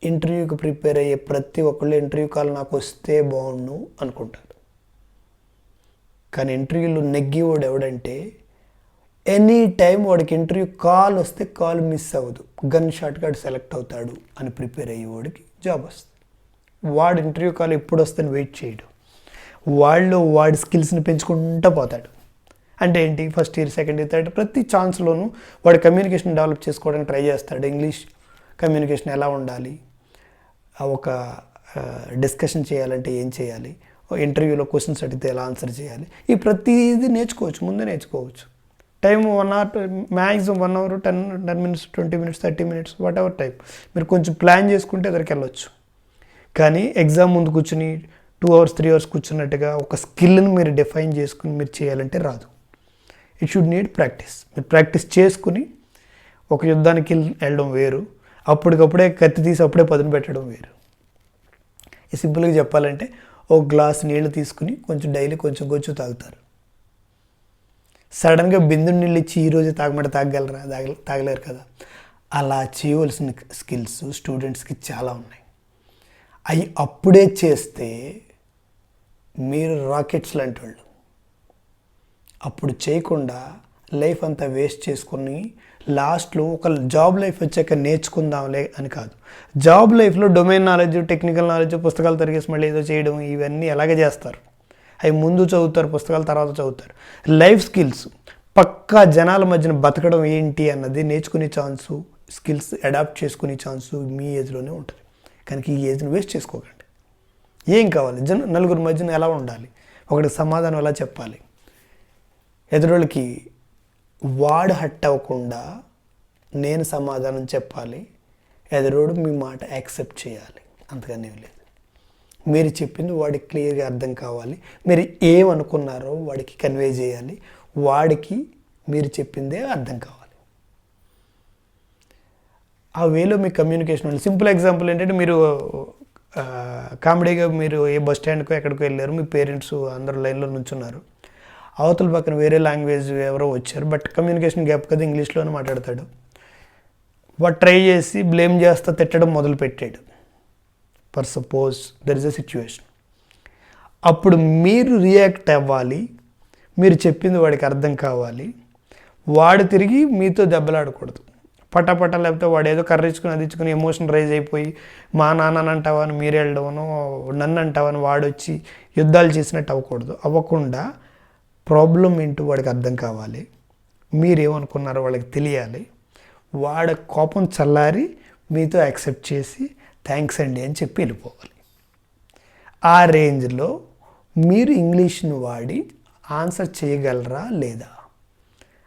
ఇంటర్వ్యూకి ప్రిపేర్ అయ్యే ప్రతి ఒక్కళ్ళు ఇంటర్వ్యూ కాల్ నాకు వస్తే బాగుండు అనుకుంటారు. కానీ ఇంటర్వ్యూలో నెగ్గివాడు ఎవడంటే ఎనీ టైం వాడికి ఇంటర్వ్యూ కాల్ వస్తే కాల్ మిస్ అవ్వదు, గన్ షాట్గా సెలెక్ట్ అవుతాడు అని ప్రిపేర్ అయ్యేవాడికి జాబ్ వస్తుంది. వాడు ఇంటర్వ్యూ కాల్ ఎప్పుడు వస్తుందని వెయిట్ చేయడు, వాడి స్కిల్స్ని పెంచుకుంటూ పోతాడు. అంటే ఏంటి, first year, second year, third ప్రతి ఛాన్స్లోనూ వాడు కమ్యూనికేషన్ డెవలప్ చేసుకోవడానికి ట్రై చేస్తాడు. ఇంగ్లీష్ కమ్యూనికేషన్ ఎలా ఉండాలి, ఒక డిస్కషన్ చేయాలంటే ఏం చేయాలి, ఇంటర్వ్యూలో క్వశ్చన్స్ అడిగితే ఎలా ఆన్సర్ చేయాలి, ఈ ప్రతిదీ నేర్చుకోవచ్చు, ముందే నేర్చుకోవచ్చు. Time 1 hour, maximum 1 hour, 10 minutes, 20 minutes, 30 minutes, what ever time మీరు కొంచెం ప్లాన్ చేసుకుంటే ఎదురికి వెళ్ళొచ్చు. కానీ ఎగ్జామ్ ముందు కూర్చుని 2 hours, 3 hours కూర్చున్నట్టుగా ఒక స్కిల్ని మీరు డిఫైన్ చేసుకుని మీరు చేయాలంటే రాదు. It should need practice. మీరు ప్రాక్టీస్ చేసుకుని ఒక యుద్ధానికి వెళ్ళడం వేరు, అప్పటికప్పుడే కత్తి తీసి అప్పుడే పదును పెట్టడం వేరు. ఈ సింపుల్గా చెప్పాలంటే ఒక గ్లాస్ నీళ్ళు తీసుకుని కొంచెం డైలీ కొంచెం తాగుతారు. సడన్గా బిందు నీళ్ళు ఇచ్చి ఈరోజు తాగమంటే తాగగలరా? తాగలేరు కదా. అలా చేయవలసిన స్కిల్స్ స్టూడెంట్స్కి చాలా ఉన్నాయి. అవి అప్పుడే చేస్తే మీరు రాకెట్స్ లాంటి వాళ్ళు. అప్పుడు చేయకుండా లైఫ్ అంతా వేస్ట్ చేసుకుని లాస్ట్లో ఒక జాబ్ లైఫ్ వచ్చాక నేర్చుకుందాంలే అని కాదు. జాబ్ లైఫ్లో డొమైన్ నాలెడ్జ్, టెక్నికల్ నాలెడ్జ్, పుస్తకాలు తిరిగేసి మళ్ళీ ఏదో చేయడం ఇవన్నీ ఎలాగే చేస్తారు. అవి ముందు చదువుతారు, పుస్తకాలు తర్వాత చదువుతారు. లైఫ్ స్కిల్స్ పక్కా జనాల మధ్యన బతకడం ఏంటి అన్నది నేర్చుకునే ఛాన్సు, స్కిల్స్ అడాప్ట్ చేసుకునే ఛాన్సు మీ ఏజ్లోనే ఉంటుంది. కనుక ఈ ఏజ్ని వేస్ట్ చేసుకోకండి. ఏం కావాలి, నలుగురి మధ్యన ఎలా ఉండాలి, ఒకటికి సమాధానం ఎలా చెప్పాలి, ఎదురోళ్ళకి వాడు హట్ అవ్వకుండా నేను సమాధానం చెప్పాలి, ఎదురోడు మీ మాట యాక్సెప్ట్ చేయాలి. అంతగానే లేదు. మీరు చెప్పింది వాడికి క్లియర్గా అర్థం కావాలి. మీరు ఏమనుకున్నారో వాడికి కన్వే చేయాలి. వాడికి మీరు చెప్పిందే అర్థం కావాలి. ఆ వేలో మీ కమ్యూనికేషన్ ఉంది. సింపుల్ ఎగ్జాంపుల్ ఏంటంటే, మీరు కామెడీగా మీరు ఏ బస్ స్టాండ్కో ఎక్కడికో వెళ్ళారు, మీ పేరెంట్స్ అందరూ లైన్లో నుంచున్నారు. అవతల పక్కన వేరే లాంగ్వేజ్ ఎవరో వచ్చారు, బట్ కమ్యూనికేషన్ గ్యాప్ కదా, ఇంగ్లీష్లోనే మాట్లాడతాడు. వాడు ట్రై చేసి బ్లేమ్ చేస్తా తిట్టడం మొదలుపెట్టాడు. For suppose there is a situation. అప్పుడు మీరు రియాక్ట్ అవ్వాలి. మీరు చెప్పింది వాడికి అర్థం కావాలి. వాడు తిరిగి మీతో దెబ్బలాడకూడదు. పటాపట, లేకపోతే వాడు ఏదో కర్రించుకుని అదిచ్చుకుని ఎమోషన్ రైజ్ అయిపోయి మా నాన్నని అంటావని మీరు వెళ్ళడమనో, నన్ను అంటావని వాడు వచ్చి యుద్ధాలు చేసినట్టు అవ్వకూడదు. అవ్వకుండా ప్రాబ్లం ఏంటో వాడికి అర్థం కావాలి. మీరేమనుకున్నారో వాళ్ళకి తెలియాలి. వాడి కోపం చల్లారి మీతో యాక్సెప్ట్ చేసి థ్యాంక్స్ అండి అని చెప్పి వెళ్ళిపోవాలి. ఆ రేంజ్లో మీరు ఇంగ్లీష్ను వాడి ఆన్సర్ చేయగలరా లేదా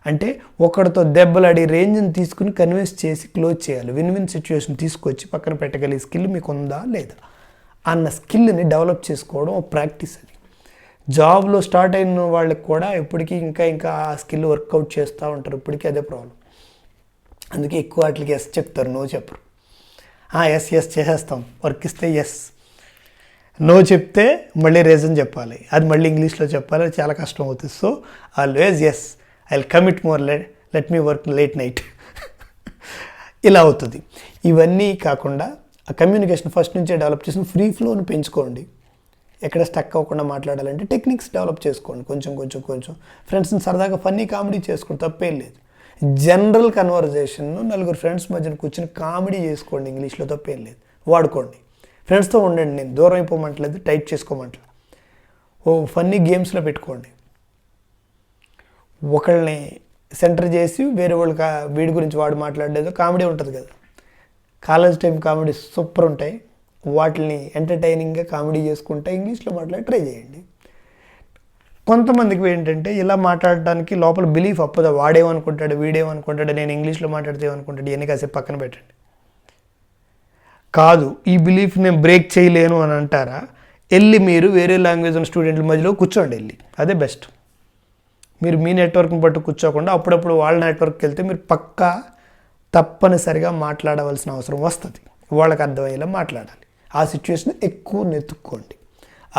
అంటే, ఒకరితో దెబ్బలాడి రేంజ్ని తీసుకుని కన్విన్స్ చేసి క్లోజ్ చేయాలి. విన్ విన్ సిచ్యువేషన్ తీసుకొచ్చి పక్కన పెట్టగలిగే స్కిల్ మీకు ఉందా లేదా అన్న స్కిల్ని డెవలప్ చేసుకోవడం ఒక ప్రాక్టీస్. అది జాబ్లో స్టార్ట్ అయిన వాళ్ళకి కూడా ఇప్పటికీ ఇంకా ఆ స్కిల్ వర్కౌట్ చేస్తూ ఉంటారు. ఇప్పటికీ అదే ప్రాబ్లం. అందుకే ఎక్కువ వాటికి ఎస్ చెప్తారు, నో చెప్పరు. ఎస్ చేసేస్తాం, వర్క్ ఇస్తే ఎస్. నో చెప్తే మళ్ళీ రీజన్ చెప్పాలి, అది మళ్ళీ ఇంగ్లీష్లో చెప్పాలి, అది చాలా కష్టం అవుతుంది. So always yes, I will commit more, let me work late night ఇలా అవుతుంది. ఇవన్నీ కాకుండా ఆ కమ్యూనికేషన్ ఫస్ట్ నుంచే డెవలప్ చేసిన ఫ్రీ ఫ్లోని పెంచుకోండి. ఎక్కడ స్టక్ అవ్వకుండా మాట్లాడాలంటే టెక్నిక్స్ డెవలప్ చేసుకోండి. కొంచెం ఫ్రెండ్స్ని సరదాగా ఫన్నీ కామెడీ చేసుకోండి, తప్పేం లేదు. జనరల్ కన్వర్జేషన్ను నలుగురు ఫ్రెండ్స్ మధ్యన కూర్చొని కామెడీ చేసుకోండి, ఇంగ్లీష్లో తప్పేం లేదు, వాడుకోండి. ఫ్రెండ్స్తో ఉండండి, నేను దూరం అయిపోమంటలేదు, టైప్ చేసుకోమంటలేదు. ఫన్నీ గేమ్స్లో పెట్టుకోండి. ఒకళ్ళని సెంటర్ చేసి వేరే వాళ్ళకి వీడి గురించి వాడు మాట్లాడలేదు, కామెడీ ఉంటుంది కదా, కాలేజ్ టైం కామెడీ సూపర్ ఉంటాయి. వాటిని ఎంటర్టైనింగ్గా కామెడీ చేసుకుంటే ఇంగ్లీష్లో మాట్లాడి ట్రై చేయండి. కొంతమందికి ఏంటంటే ఇలా మాట్లాడడానికి లోపల బిలీఫ్ అప్పదా, వాడేమనుకుంటాడు, వీడేమనుకుంటాడు, నేను ఇంగ్లీష్లో మాట్లాడితే ఏమనుకుంటాడు, ఇవన్నీ కాసేపు పక్కన పెట్టండి. కాదు, ఈ బిలీఫ్ నేను బ్రేక్ చేయలేను అని అంటారా, వెళ్ళి మీరు వేరే లాంగ్వేజ్ ఉన్న స్టూడెంట్ల మధ్యలో కూర్చోండి, వెళ్ళి అదే బెస్ట్. మీరు మీ నెట్వర్క్ని పట్టు కూర్చోకుండా అప్పుడప్పుడు వాళ్ళ నెట్వర్క్కి వెళ్తే మీరు పక్కా తప్పనిసరిగా మాట్లాడవలసిన అవసరం వస్తుంది. వాళ్ళకి అర్థమయ్యేలా మాట్లాడాలి. ఆ సిచ్యువేషన్ ఎక్కువ నెతుక్కోండి,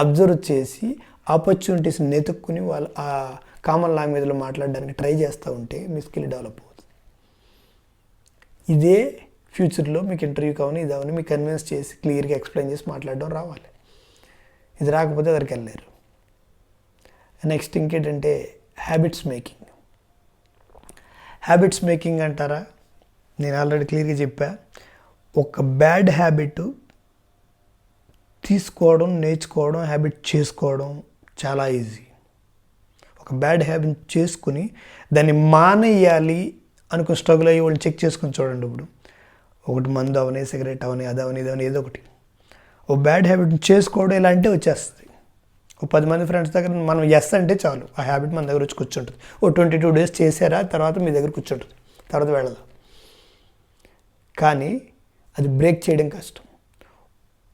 అబ్జర్వ్ చేసి ఆపర్చునిటీస్ని నెతుక్కుని వాళ్ళు ఆ కామన్ లాంగ్వేజ్లో మాట్లాడడానికి ట్రై చేస్తూ ఉంటే మీ స్కిల్ డెవలప్ అవుతుంది. ఇదే ఫ్యూచర్లో మీకు ఇంటర్వ్యూ కావాలి, ఇది అవన్నీ మీకు కన్విన్స్ చేసి క్లియర్గా ఎక్స్ప్లెయిన్ చేసి మాట్లాడడం రావాలి. ఇది రాకపోతే దగ్గరికి వెళ్ళలేరు. నెక్స్ట్ ఇంకేంటంటే హ్యాబిట్స్ మేకింగ్. హ్యాబిట్స్ మేకింగ్ అంటారా, నేను ఆల్రెడీ క్లియర్గా చెప్పా. ఒక బ్యాడ్ హ్యాబిట్ తీసుకోవడం, నేర్చుకోవడం, హ్యాబిట్ చేసుకోవడం చాలా ఈజీ. ఒక బ్యాడ్ హ్యాబిట్ చేసుకుని దాన్ని మానేయాలి అనుకుని స్ట్రగుల్ అయ్యి వాళ్ళు చెక్ చేసుకుని చూడండి. ఇప్పుడు ఒకటి మందు అవని, సిగరెట్ అవని, అదవని, ఇదవని, ఏదో ఒకటి ఓ బ్యాడ్ హ్యాబిట్ని చేసుకోవడం ఇలా అంటే వచ్చేస్తుంది. ఓ 10 మంది ఫ్రెండ్స్ దగ్గర మనం ఎస్ అంటే చాలు, ఆ హ్యాబిట్ మన దగ్గర వచ్చి కూర్చుంటుంది. ఓ 22 డేస్ చేశారా, తర్వాత మీ దగ్గర కూర్చుంటుంది, తర్వాత వెళ్ళదు. కానీ అది బ్రేక్ చేయడం కష్టం.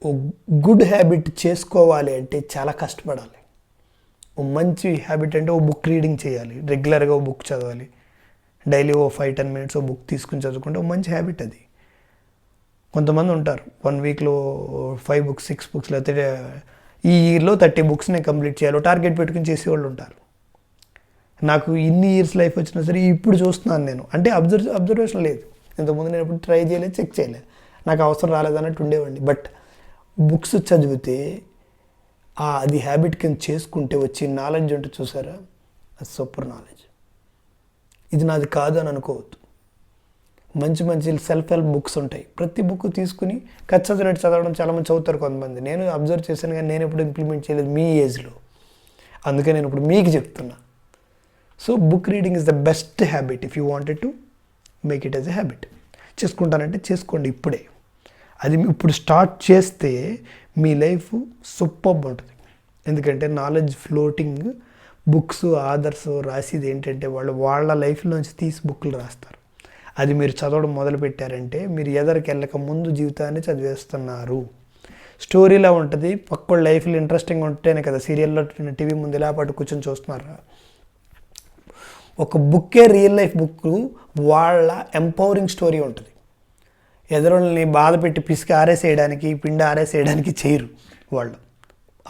ఓ గుడ్ హ్యాబిట్ చేసుకోవాలి అంటే చాలా కష్టపడాలి. ఓ మంచి హ్యాబిట్ అంటే ఓ బుక్ రీడింగ్ చేయాలి, రెగ్యులర్గా ఓ బుక్ చదవాలి, డైలీ ఓ 5-10 మినిట్స్ ఓ బుక్ తీసుకుని చదువుకుంటే ఓ మంచి హ్యాబిట్ అది. కొంతమంది ఉంటారు 1 వీక్లో 5 బుక్స్ 6 బుక్స్, లేకపోతే ఈ ఇయర్లో 30 బుక్స్ నేను కంప్లీట్ చేయాలి టార్గెట్ పెట్టుకుని చేసేవాళ్ళు ఉంటారు. నాకు ఇన్ని ఇయర్స్ లైఫ్ వచ్చినా సరే ఇప్పుడు చూస్తున్నాను నేను, అంటే అబ్జర్వేషన్ లేదు. ఇంతకుముందు నేను ఎప్పుడు ట్రై చేయలేదు, చెక్ చేయలేదు, నాకు అవసరం రాలేదన్నట్టు ఉండేవాడిని. బట్ బుక్స్ చదివితే అది హ్యాబిట్ కింద చేసుకుంటే వచ్చి నాలెడ్జ్ ఉంటుంది చూసారా, అది సూపర్ నాలెడ్జ్. ఇది నాది కాదు అని అనుకోవద్దు. మంచి మంచి సెల్ఫ్ హెల్ప్ బుక్స్ ఉంటాయి. ప్రతి బుక్ తీసుకుని చదివినట్టు చదవడం చాలామంది చదువుతారు కొంతమంది. నేను అబ్జర్వ్ చేశాను, కానీ నేను ఎప్పుడు ఇంప్లిమెంట్ చేయలేదు మీ ఏజ్లో. అందుకే నేను ఇప్పుడు మీకు చెప్తున్నా. So book reading is the best habit if you wanted to make it as a habit. చేసుకుంటానంటే చేసుకోండి ఇప్పుడే. అది ఇప్పుడు స్టార్ట్ చేస్తే మీ లైఫ్ సూపర్బ్ ఉంటుంది. ఎందుకంటే నాలెడ్జ్ ఫ్లోటింగ్ బుక్స్ ఆథర్స్ రాసేది ఏంటంటే వాళ్ళ లైఫ్లోంచి తీసి బుక్లు రాస్తారు. అది మీరు చదవడం మొదలుపెట్టారంటే మీరు ఎదరికి వెళ్ళక ముందు జీవితాన్ని చదివేస్తున్నారు. స్టోరీలా ఉంటుంది. పక్క లైఫ్లో ఇంట్రెస్టింగ్ ఉంటేనే కదా సీరియల్లో టీవీ ముందు ఇలా పాటు కూర్చొని చూస్తున్నారు. ఒక బుక్కే రియల్ లైఫ్ బుక్ వాళ్ళ ఎంపవరింగ్ స్టోరీ ఉంటుంది. ఎదురుల్ని బాధ పెట్టి పిసికి ఆరేసేయడానికి, పిండి ఆరేసేయడానికి చేయరు వాళ్ళు.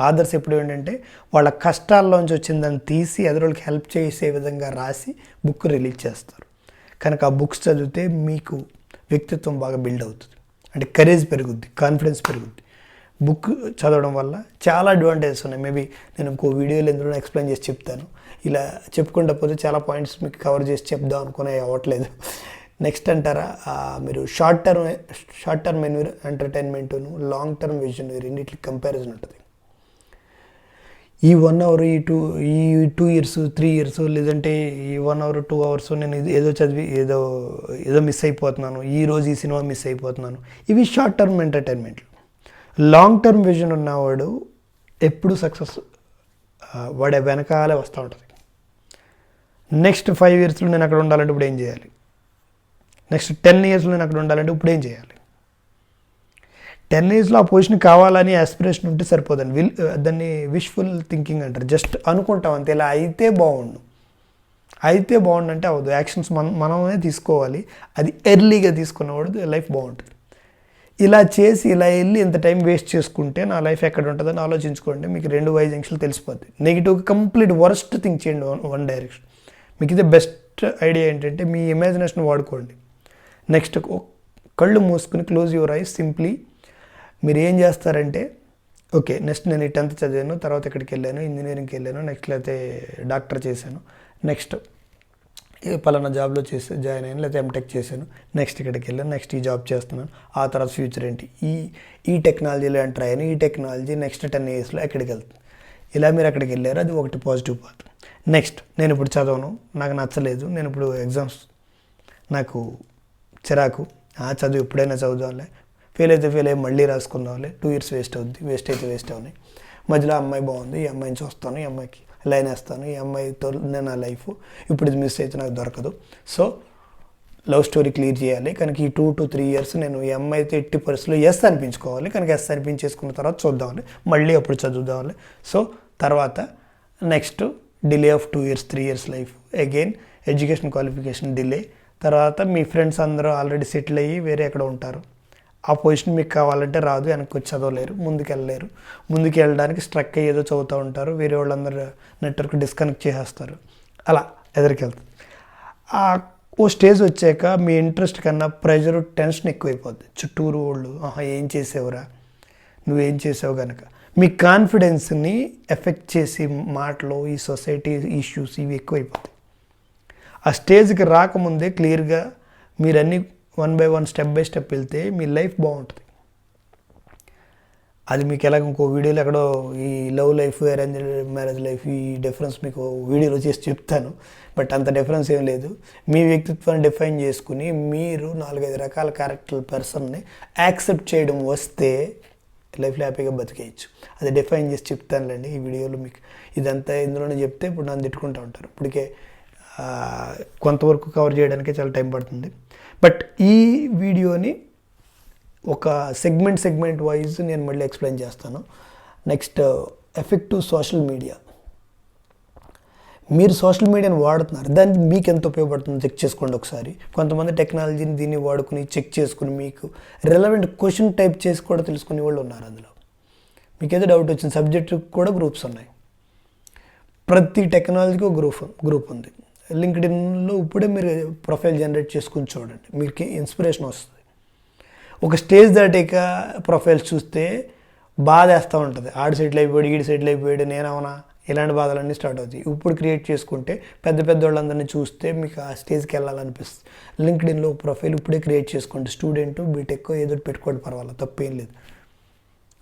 ఆదర్స్ ఎప్పుడు ఏంటంటే వాళ్ళ కష్టాల్లోంచి వచ్చిందని తీసి ఎదురులకి హెల్ప్ చేసే విధంగా రాసి బుక్ రిలీజ్ చేస్తారు. కనుక ఆ బుక్స్ చదివితే మీకు వ్యక్తిత్వం బాగా బిల్డ్ అవుతుంది. అంటే కరేజ్ పెరుగుద్ది, కాన్ఫిడెన్స్ పెరుగుద్ది. బుక్ చదవడం వల్ల చాలా అడ్వాంటేజెస్ ఉన్నాయి. మేబీ నేను ఇంకో వీడియోలో ఎందులో ఎక్స్ప్లెయిన్ చేసి చెప్తాను. ఇలా చెప్పుకుంటా పోతే చాలా పాయింట్స్ మీకు కవర్ చేసి చెప్దాం అనుకునే అవ్వట్లేదు. నెక్స్ట్ అంటారా, మీరు షార్ట్ టర్మ్ ఎంటర్టైన్మెంట్ను లాంగ్ టర్మ్ విజన్ రెండింటికి కంపారిజన్ ఉంటుంది. ఈ 1 hour ఈ 2 years 3 years లేదంటే ఈ 1 hour 2 hours నేను ఏదో చదివి ఏదో మిస్ అయిపోతున్నాను, ఈరోజు ఈ సినిమా మిస్ అయిపోతున్నాను. ఇవి షార్ట్ టర్మ్ ఎంటర్టైన్మెంట్లు. లాంగ్ టర్మ్ విజన్ ఉన్నవాడు ఎప్పుడు సక్సెస్ వాడే వెనకాలే వస్తూ ఉంటుంది. నెక్స్ట్ 5 yearsలో నేను అక్కడ ఉండాలంటే ఇప్పుడు ఏం చేయాలి, నెక్స్ట్ 10 yearsలో నేను అక్కడ ఉండాలంటే ఇప్పుడు ఏం చేయాలి. 10 yearsలో ఆ పొజిషన్ కావాలని ఆస్పిరేషన్ ఉంటే సరిపోదండి. దాన్ని విష్ఫుల్ థింకింగ్ అంటారు. జస్ట్ అనుకుంటాం అంతే, ఇలా అయితే బాగుండు అంటే అవ్వదు. యాక్షన్స్ మనమే తీసుకోవాలి. అది ఎర్లీగా తీసుకున్నవాడు లైఫ్ బాగుంటుంది. ఇలా చేసి ఇలా వెళ్ళి ఇంత టైం వేస్ట్ చేసుకుంటే నా లైఫ్ ఎక్కడ ఉంటుందని ఆలోచించుకోండి. మీకు 2 వైజ్ యాంగిల్స్ తెలిసిపోద్ది. నెగిటివ్ కంప్లీట్ వరస్ట్ థింక్ చేయండి వన్ డైరెక్షన్. మీకు ఇది బెస్ట్ ఐడియా ఏంటంటే మీ ఇమాజినేషన్ వాడుకోండి. నెక్స్ట్ కళ్ళు మూసుకుని క్లోజ్ యువర్ ఐస్. సింప్లీ మీరు ఏం చేస్తారంటే, ఓకే నెక్స్ట్ నేను 10th చదివాను, తర్వాత ఇక్కడికి వెళ్ళాను, ఇంజనీరింగ్కి వెళ్ళాను, నెక్స్ట్ లేకపోతే డాక్టర్ చేశాను, నెక్స్ట్ పలానా జాబ్లో జాయిన్ అయ్యాను, లేకపోతే ఎంటెక్ చేశాను, నెక్స్ట్ ఇక్కడికి వెళ్ళాను, నెక్స్ట్ ఈ జాబ్ చేస్తున్నాను, ఆ తర్వాత ఫ్యూచర్ ఏంటి, ఈ టెక్నాలజీలో ఎంటర్ అయ్యాను, ఈ టెక్నాలజీ నెక్స్ట్ 10 yearsలో ఎక్కడికి వెళ్తుంది. ఇలా మీరు అక్కడికి వెళ్ళారు, అది ఒకటి పాజిటివ్ పాత్. నెక్స్ట్ నేను ఇప్పుడు చదవను, నాకు నచ్చలేదు, నేను ఇప్పుడు ఎగ్జామ్స్ నాకు చిరాకు, చదువు ఎప్పుడైనా చదువుదాంలే, ఫెయిల్ అయితే ఫెయిల్ అయ్యి మళ్ళీ రాసుకుందాంలే, 2 years వేస్ట్ అవుద్ది, వేస్ట్ అయితే వేస్ట్ అవునాయి, మధ్యలో అమ్మాయి బాగుంది, ఈ అమ్మాయిని చూస్తాను, ఈ అమ్మాయికి లైన్ వేస్తాను, ఈ అమ్మాయితో నేను నా లైఫ్ ఇప్పుడు ఇది మిస్ అయితే నాకు దొరకదు. సో లవ్ స్టోరీ క్లియర్ చేయాలి. కనుక ఈ 2 to 3 years నేను ఈ అమ్మాయితో 80% ఎస్ అనిపించుకోవాలి. కనుక ఎస్ అనిపించేసుకున్న తర్వాత చూద్దామని, మళ్ళీ అప్పుడు చదువుదామని. సో తర్వాత next delay of 2 years 3 years life, again education qualification delay, తర్వాత మీ ఫ్రెండ్స్ అందరూ ఆల్రెడీ సెటిల్ అయ్యి వేరే ఎక్కడ ఉంటారు, ఆ పొజిషన్ మీకు కావాలంటే రాదు, వెనక్కి వచ్చి చదవలేరు, ముందుకు వెళ్ళలేరు. ముందుకు వెళ్ళడానికి స్ట్రక్ అయ్యి ఏదో చదువుతూ ఉంటారు, వేరే వాళ్ళందరూ నెట్వర్క్ డిస్కనెక్ట్ చేసేస్తారు, అలా ఎదురుకెళ్తుంది. ఓ స్టేజ్ వచ్చాక మీ ఇంట్రెస్ట్ కన్నా ప్రెషర్ టెన్షన్ ఎక్కువైపోద్ది. చుట్టూరు వాళ్ళు ఏం చేసావురా, నువ్వేం చేసావు కనుక మీ కాన్ఫిడెన్స్ని ఎఫెక్ట్ చేసి మాటలు, ఈ సొసైటీ ఇష్యూస్ ఇవి ఎక్కువైపోతాయి. ఆ స్టేజ్కి రాకముందే క్లియర్గా మీరన్నీ 1 by 1 స్టెప్ బై స్టెప్ వెళ్తే మీ లైఫ్ బాగుంటుంది. అది మీకు ఎలాగ ఇంకో వీడియోలో ఎక్కడో ఈ love life, arrange marriage life ఈ డిఫరెన్స్ మీకు వీడియోలో చేసి చెప్తాను. బట్ అంత డిఫరెన్స్ ఏం లేదు. మీ వ్యక్తిత్వాన్ని డిఫైన్ చేసుకుని మీరు 4-5 రకాల క్యారెక్టర్ పర్సన్ని యాక్సెప్ట్ చేయడం వస్తే లైఫ్లో హ్యాపీగా బతికేయచ్చు. అది డిఫైన్ చేసి చెప్తానులేండి ఈ వీడియోలో. మీకు ఇదంతా ఇందులోనే చెప్తే ఇప్పుడు నన్ను తిట్టుకుంటూ ఉంటారు. ఇప్పటికే కొంతవరకు కవర్ చేయడానికే చాలా టైం పడుతుంది. బట్ ఈ వీడియోని ఒక సెగ్మెంట్ వైజ్ నేను మళ్ళీ ఎక్స్ప్లెయిన్ చేస్తాను. Next effective social media. మీరు సోషల్ మీడియాని వాడుతున్నారు, దానికి మీకు ఎంత ఉపయోగపడుతుందో చెక్ చేసుకోండి ఒకసారి. కొంతమంది టెక్నాలజీని దీన్ని వాడుకుని చెక్ చేసుకుని మీకు రెలవెంట్ క్వశ్చన్ టైప్ చేసి కూడా తెలుసుకునే వాళ్ళు ఉన్నారు. అందులో మీకు ఏదో డౌట్ వచ్చిన సబ్జెక్టు కూడా గ్రూప్స్ ఉన్నాయి. ప్రతి టెక్నాలజీకి ఒక గ్రూప్ ఉంది. లింక్డ్ఇన్లో ఇప్పుడే మీరు ప్రొఫైల్ జనరేట్ చేసుకుని చూడండి, మీకు ఇన్స్పిరేషన్ వస్తుంది. ఒక స్టేజ్ దాటిక ప్రొఫైల్స్ చూస్తే బాధ వేస్తూ ఉంటుంది. ఆడి సెటిల్ అయిపోయాడు, ఈడి సెటిల్ అయిపోయాడు, నేనవునా ఇలాంటి బాధలన్నీ స్టార్ట్ అవుతాయి. ఇప్పుడు క్రియేట్ చేసుకుంటే పెద్ద పెద్ద వాళ్ళందరినీ చూస్తే మీకు ఆ స్టేజ్కి వెళ్ళాలనిపిస్తుంది. లింక్డ్ఇన్లో ప్రొఫైల్ ఇప్పుడే క్రియేట్ చేసుకోండి. స్టూడెంట్ బీటెక్ ఏదో పెట్టుకోండి, పర్వాలేదు, తప్పేం లేదు.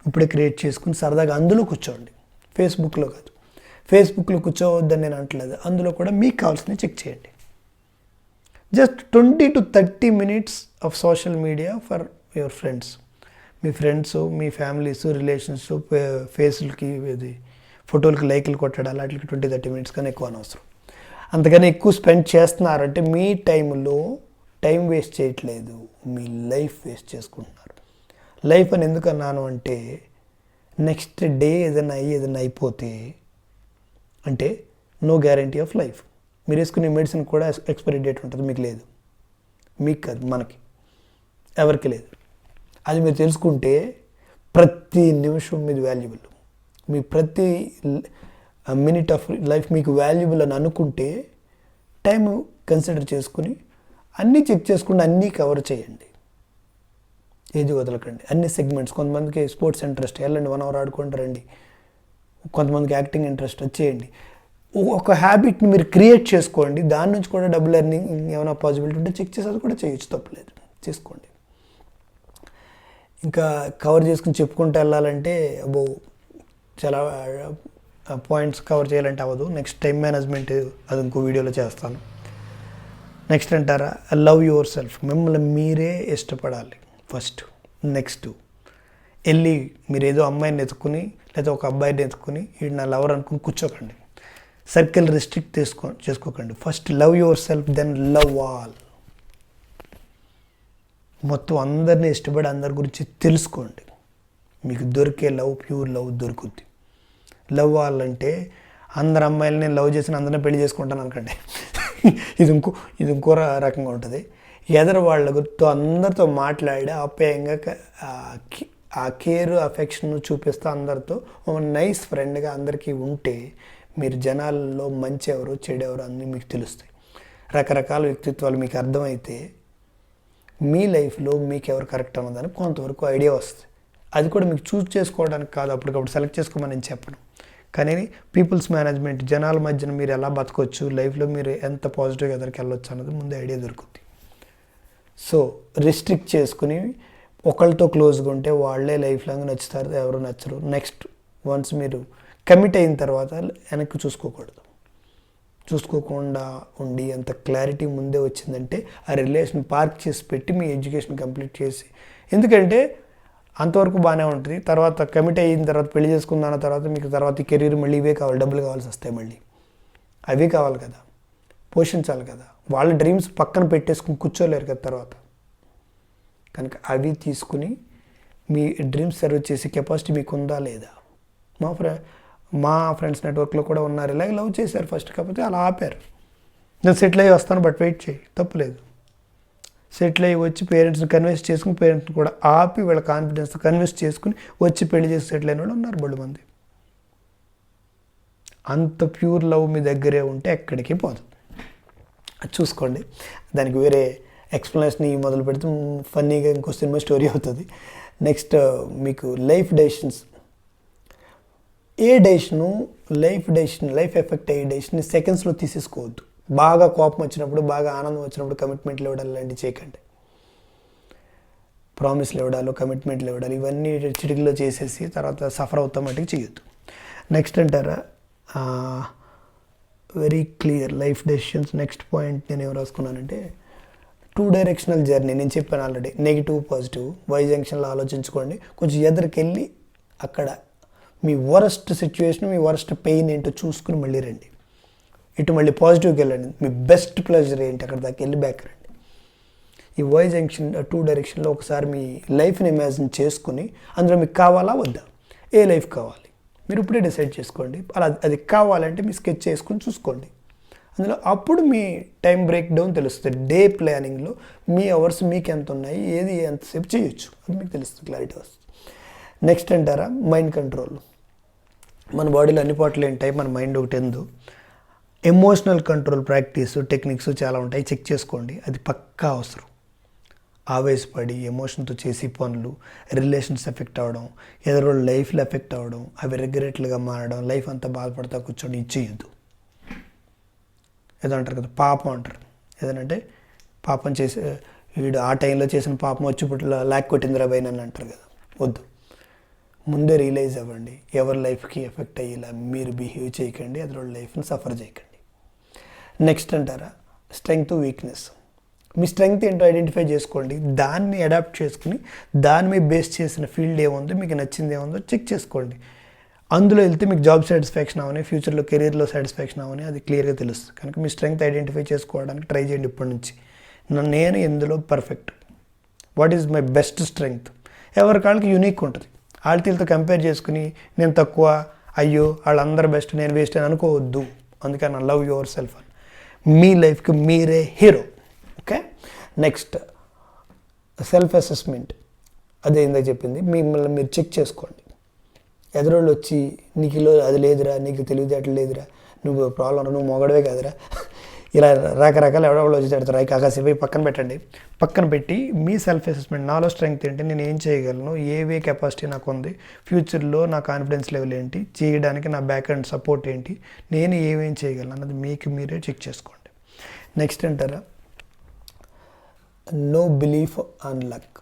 ఇప్పుడే క్రియేట్ చేసుకుని సరదాగా అందులో కూర్చోండి. ఫేస్బుక్లో కాదు, ఫేస్బుక్లో కూర్చోవద్దని నేను అంటలేదు, అందులో కూడా మీకు కావాల్సినవి చెక్ చేయండి. Just 20 to 30 minutes off social media for your friends. మీ ఫ్రెండ్స్, మీ ఫ్యామిలీస్, రిలేషన్స్, ఫేస్లకి ఇది ఫోటోలకి లైక్లు కొట్టడాలు వాటికి 20-30 minutes కన్నా ఎక్కువ అనవసరం. అంతకన్నా ఎక్కువ స్పెండ్ చేస్తున్నారంటే మీ టైంలో టైం వేస్ట్ చేయట్లేదు, మీ లైఫ్ వేస్ట్ చేసుకుంటున్నారు. లైఫ్ అని ఎందుకు అన్నాను అంటే నెక్స్ట్ డే ఏదైనా అయిపోతే అంటే నో గ్యారంటీ ఆఫ్ లైఫ్. మీరు వేసుకునే మెడిసిన్ కూడా ఎక్స్పైరీ డేట్ ఉంటుంది, మీకు లేదు. మీకు కాదు, మనకి ఎవరికి లేదు. అది మీరు తెలుసుకుంటే ప్రతి నిమిషం మీది వాల్యుబుల్, మీ ప్రతి మినిట్ ఆఫ్ లైఫ్ మీకు వాల్యుబుల్ అని అనుకుంటే టైం కన్సిడర్ చేసుకుని అన్నీ చెక్ చేసుకుంటే అన్నీ కవర్ చేయండి. ఏది వదలకండి, అన్ని సెగ్మెంట్స్. కొంతమందికి స్పోర్ట్స్ ఇంట్రెస్ట్, వెళ్ళండి 1 hour ఆడుకుంటూ రండి. కొంతమందికి యాక్టింగ్ ఇంట్రెస్ట్, వచ్చేయండి. ఒక హ్యాబిట్ని మీరు క్రియేట్ చేసుకోండి. దాని నుంచి కూడా డబుల్ ఎర్నింగ్ ఏమైనా పాసిబిలిటీ ఉంటే చెక్ చేసి అది కూడా చేయొచ్చు, తప్పలేదు, చేసుకోండి. ఇంకా కవర్ చేసుకుని చెప్పుకుంటూ వెళ్ళాలంటే చాలా పాయింట్స్ కవర్ చేయాలంటే అవ్వదు. నెక్స్ట్ టైం మేనేజ్మెంట్ అది ఇంకో వీడియోలో చేస్తాను. నెక్స్ట్ అంటారా, లవ్ యువర్ సెల్ఫ్. మిమ్మల్ని మీరే ఇష్టపడాలి ఫస్ట్. నెక్స్ట్ వెళ్ళి మీరు ఏదో అమ్మాయిని ఎత్తుకుని లేదా ఒక అబ్బాయిని ఎత్తుకుని వీడు నా లవర్ అనుకుని కూర్చోకండి. సర్కిల్ రిస్ట్రిక్ట్ చేసుకోకండి. First love yourself, then love all. మొత్తం అందరినీ ఇష్టపడి అందరి గురించి తెలుసుకోండి. మీకు దొరికే లవ్ ప్యూర్ లవ్ దొరుకుద్ది. లవ్ ఆల్ అంటే అందరు అమ్మాయిలని లవ్ చేసిన అందరినీ పెళ్లి చేసుకుంటాను అనుకోండి, ఇది ఇంకో రకంగా ఉంటుంది. ఎదరు వాళ్ళతో అందరితో మాట్లాడి ఆప్యాయంగా ఆ కేర్ అఫెక్షన్ చూపిస్తూ అందరితో నైస్ ఫ్రెండ్గా అందరికీ ఉంటే మీరు జనాల్లో మంచి ఎవరు చెడు ఎవరు అన్నీ మీకు తెలుస్తాయి. రకరకాల వ్యక్తిత్వాలు మీకు అర్థమైతే మీ లైఫ్లో మీకు ఎవరు కరెక్ట్ అన్నదని కొంతవరకు ఐడియా వస్తుంది. అది కూడా మీకు చూస్ చేసుకోవడానికి కాదు, అప్పటికప్పుడు సెలెక్ట్ చేసుకోమని నేను చెప్పను. కానీ పీపుల్స్ మేనేజ్మెంట్, జనాల మధ్యన మీరు ఎలా బతకొచ్చు, లైఫ్లో మీరు ఎంత పాజిటివ్గా ఎదరికి వెళ్ళొచ్చు అన్నది ముందు ఐడియా దొరుకుతుంది. సో రిస్ట్రిక్ట్ చేసుకుని ఒకళ్ళతో క్లోజ్గా ఉంటే వాళ్ళే లైఫ్ లాంగ్ నచ్చుతారు, ఎవరు నచ్చరు. నెక్స్ట్ వన్స్ మీరు కమిట్ అయిన తర్వాత వెనక్కి చూసుకోకుండా ఉండి అంత క్లారిటీ ముందే వచ్చిందంటే ఆ రిలేషన్ పార్క్ చేసి పెట్టి మీ ఎడ్యుకేషన్ కంప్లీట్ చేసి, ఎందుకంటే అంతవరకు బాగానే ఉంటుంది. తర్వాత కమిట్ అయిన తర్వాత పెళ్లి చేసుకున్న తర్వాత మీకు తర్వాత కెరీర్ మళ్ళీ ఇవే కావాలి, డబ్బులు కావాల్సి వస్తాయి, మళ్ళీ అవే కావాలి కదా, పోషించాలి కదా. వాళ్ళ డ్రీమ్స్ పక్కన పెట్టేసుకుని కూర్చోలేరు కదా తర్వాత. కనుక అవి తీసుకుని మీ డ్రీమ్స్ సర్వ్ చేసే కెపాసిటీ మీకు ఉందా లేదా. మా ఫ్రెండ్స్ నెట్వర్క్లో కూడా ఉన్నారు, ఇలాగే లవ్ చేశారు ఫస్ట్, కాకపోతే అలా ఆపారు. నేను సెటిల్ అయ్యి వస్తాను, బట్ వెయిట్ చేయి, తప్పులేదు. సెటిల్ అయ్యి వచ్చి పేరెంట్స్ని కన్విన్స్ చేసుకుని, పేరెంట్స్ని కూడా ఆపి వీళ్ళ కాన్ఫిడెన్స్తో కన్విన్స్ చేసుకుని వచ్చి పెళ్లి చేసి సెటిల్ అయిన వాళ్ళు ఉన్నారు బళ్ళు మంది. అంత ప్యూర్ లవ్ మీ దగ్గరే ఉంటే ఎక్కడికి పోదు. అది చూసుకోండి. దానికి వేరే ఎక్స్ప్లెనేషన్ మొదలు పెడితే ఫన్నీగా ఇంకో సినిమా స్టోరీ అవుతుంది. నెక్స్ట్ మీకు లైఫ్ డెసిషన్స్. లైఫ్ ఎఫెక్ట్ అయ్యే డెసిషన్ సెకండ్స్లో తీసేసుకోవద్దు. బాగా కోపం వచ్చినప్పుడు, బాగా ఆనందం వచ్చినప్పుడు కమిట్మెంట్లు ఇవ్వడాలు లాంటివి చేయకండి. ప్రామిస్లు ఇవ్వడాలు, కమిట్మెంట్లు ఇవ్వడాలు ఇవన్నీ చిటికలో చేసేసి తర్వాత సఫర్ అవుతాం మటుకు చేయొద్దు. నెక్స్ట్ అంటారా, very clear life decisions. Next point నేను ఏం రాసుకున్నానంటే 2 directional జర్నీ. నేను చెప్పాను ఆల్రెడీ, నెగిటివ్ పాజిటివ్. వై జంక్షన్లో ఆలోచించుకోండి. కొంచెం ఎదురుకి వెళ్ళి అక్కడ మీ వరస్ట్ సిచ్యువేషన్, మీ వరస్ట్ పెయిన్ ఏంటో చూసుకుని మళ్ళీ రండి. ఇటు మళ్ళీ పాజిటివ్కి వెళ్ళండి. మీ బెస్ట్ ప్లెజర్ ఏంటి అక్కడ దాకా వెళ్ళి బ్యాక్ రండి. ఈ వై జంక్షన్ 2 directionలో ఒకసారి మీ లైఫ్ని ఇమాజిన్ చేసుకుని అందులో మీకు కావాలా వద్దా, ఏ లైఫ్ కావాలి మీరు ఇప్పుడే డిసైడ్ చేసుకోండి. అలా అది కావాలంటే మీ స్కెచ్ చేసుకుని చూసుకోండి. అందులో అప్పుడు మీ టైం బ్రేక్ డౌన్ తెలుస్తుంది. డే ప్లానింగ్లో మీ అవర్స్ మీకు ఎంత ఉన్నాయి, ఏది ఎంతసేపు చేయొచ్చు అది మీకు తెలుస్తుంది, క్లారిటీ వస్తుంది. నెక్స్ట్ అంటారా, మైండ్ కంట్రోల్. మన బాడీలో అన్ని పాటలు ఏంటాయి, మన మైండ్ ఒకటి ఎందు. ఎమోషనల్ కంట్రోల్ ప్రాక్టీస్ టెక్నిక్స్ చాలా ఉంటాయి, చెక్ చేసుకోండి. అది పక్కా అవసరం. ఆవేశపడి ఎమోషన్తో చేసి పనులు, రిలేషన్స్ ఎఫెక్ట్ అవ్వడం, ఎదురు లైఫ్లో ఎఫెక్ట్ అవ్వడం, అవి రిగ్రెట్లుగా మారడం, లైఫ్ అంతా బాధపడతా కూర్చొని ఇచ్చేయద్దు. ఏదో అంటారు కదా పాపం అంటారు, ఏదనంటే పాపం చేసి వీడు ఆ టైంలో చేసిన పాపం వచ్చి ఇప్పుడు లాక్ కొట్టిందిరా బై అని అంటారు కదా, వద్దు. ముందే రియలైజ్ అవ్వండి, ఎవరి లైఫ్కి ఎఫెక్ట్ అయ్యేలా మీరు బిహేవ్ చేయకండి, అదర్ లైఫ్ని సఫర్ చేయకండి. నెక్స్ట్ అంటారా, స్ట్రెంగ్త్ వీక్నెస్. మీ స్ట్రెంగ్త్ ఏంటో ఐడెంటిఫై చేసుకోండి, దాన్ని అడాప్ట్ చేసుకుని దాని మీద బేస్ చేసిన ఫీల్డ్ ఏముందో, మీకు నచ్చింది ఏముందో చెక్ చేసుకోండి. అందులో వెళ్తే మీకు జాబ్ సాటిస్ఫాక్షన్ అవని, ఫ్యూచర్లో కెరీర్లో సాటిస్ఫాక్షన్ అవని అది క్లియర్గా తెలుస్తుంది. కనుక మీ స్ట్రెంగ్త్ ఐడెంటిఫై చేసుకోవడానికి ట్రై చేయండి ఇప్పటి నుంచి. నేను ఎందులో perfect, what is my best strength. ఎవరి కాళ్ళకి యూనిక్ ఉంటుంది, వాళ్ళతో కంపేర్ చేసుకుని నేను తక్కువ, అయ్యో వాళ్ళందరూ బెస్ట్ నేను వేస్ట్ అని అనుకోవద్దు. అందుకని లవ్ యువర్ సెల్ఫ్ అని, మీ లైఫ్కి మీరే hero. Okay, next self assessment. అదే ఇందాక చెప్పింది, మిమ్మల్ని మీరు చెక్ చేసుకోండి. ఎదురోళ్ళు వచ్చి నీకు ఇలా అది లేదురా, నీకు తెలివితేటలు లేదురా, నువ్వు ప్రాబ్లం, నువ్వు మొగడవే కాదురా, ఇలా రకరకాల ఎవడెవడో వచ్చి పెడతారు. అవి కాసేపు పక్కన పెట్టండి. పక్కన పెట్టి మీ సెల్ఫ్ అసెస్మెంట్, నాలో స్ట్రెంగ్త్ ఏంటి, నేను ఏం చేయగలను, ఏ కెపాసిటీ నాకు ఉంది, ఫ్యూచర్లో నా కాన్ఫిడెన్స్ లెవెల్ ఏంటి, చేయడానికి నా బ్యాక్ అండ్ సపోర్ట్ ఏంటి, నేను ఏమేం చేయగలను అన్నది మీకు మీరే చెక్ చేసుకోండి. నెక్స్ట్ అంటారా, నో బిలీఫ్ ఆన్ లక్.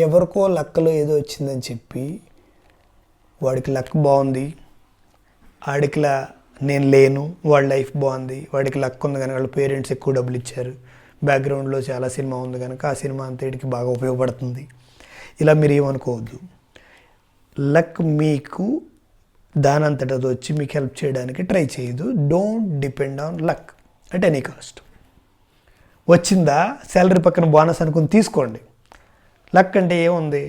ఎవరికో లక్కలో ఏదో వచ్చిందని చెప్పి వాడికి లక్ బాగుంది, ఆడికిలా నేను లేను, వాళ్ళ లైఫ్ బాగుంది, వాడికి లక్ ఉంది కనుక వాళ్ళ పేరెంట్స్ ఎక్కువ డబ్బులు ఇచ్చారు, బ్యాక్గ్రౌండ్లో చాలా సినిమా ఉంది కనుక ఆ సినిమా అంతటికి బాగా ఉపయోగపడుతుంది, ఇలా మీరు ఏమనుకోవద్దు. లక్ మీకు దానంతట అది వచ్చి మీకు హెల్ప్ చేయడానికి ట్రై చేయదు. Don't depend on luck at any cost. వచ్చిందా శాలరీ పక్కన బోనస్ అనుకుని తీసుకోండి. లక్ అంటే ఏముంది,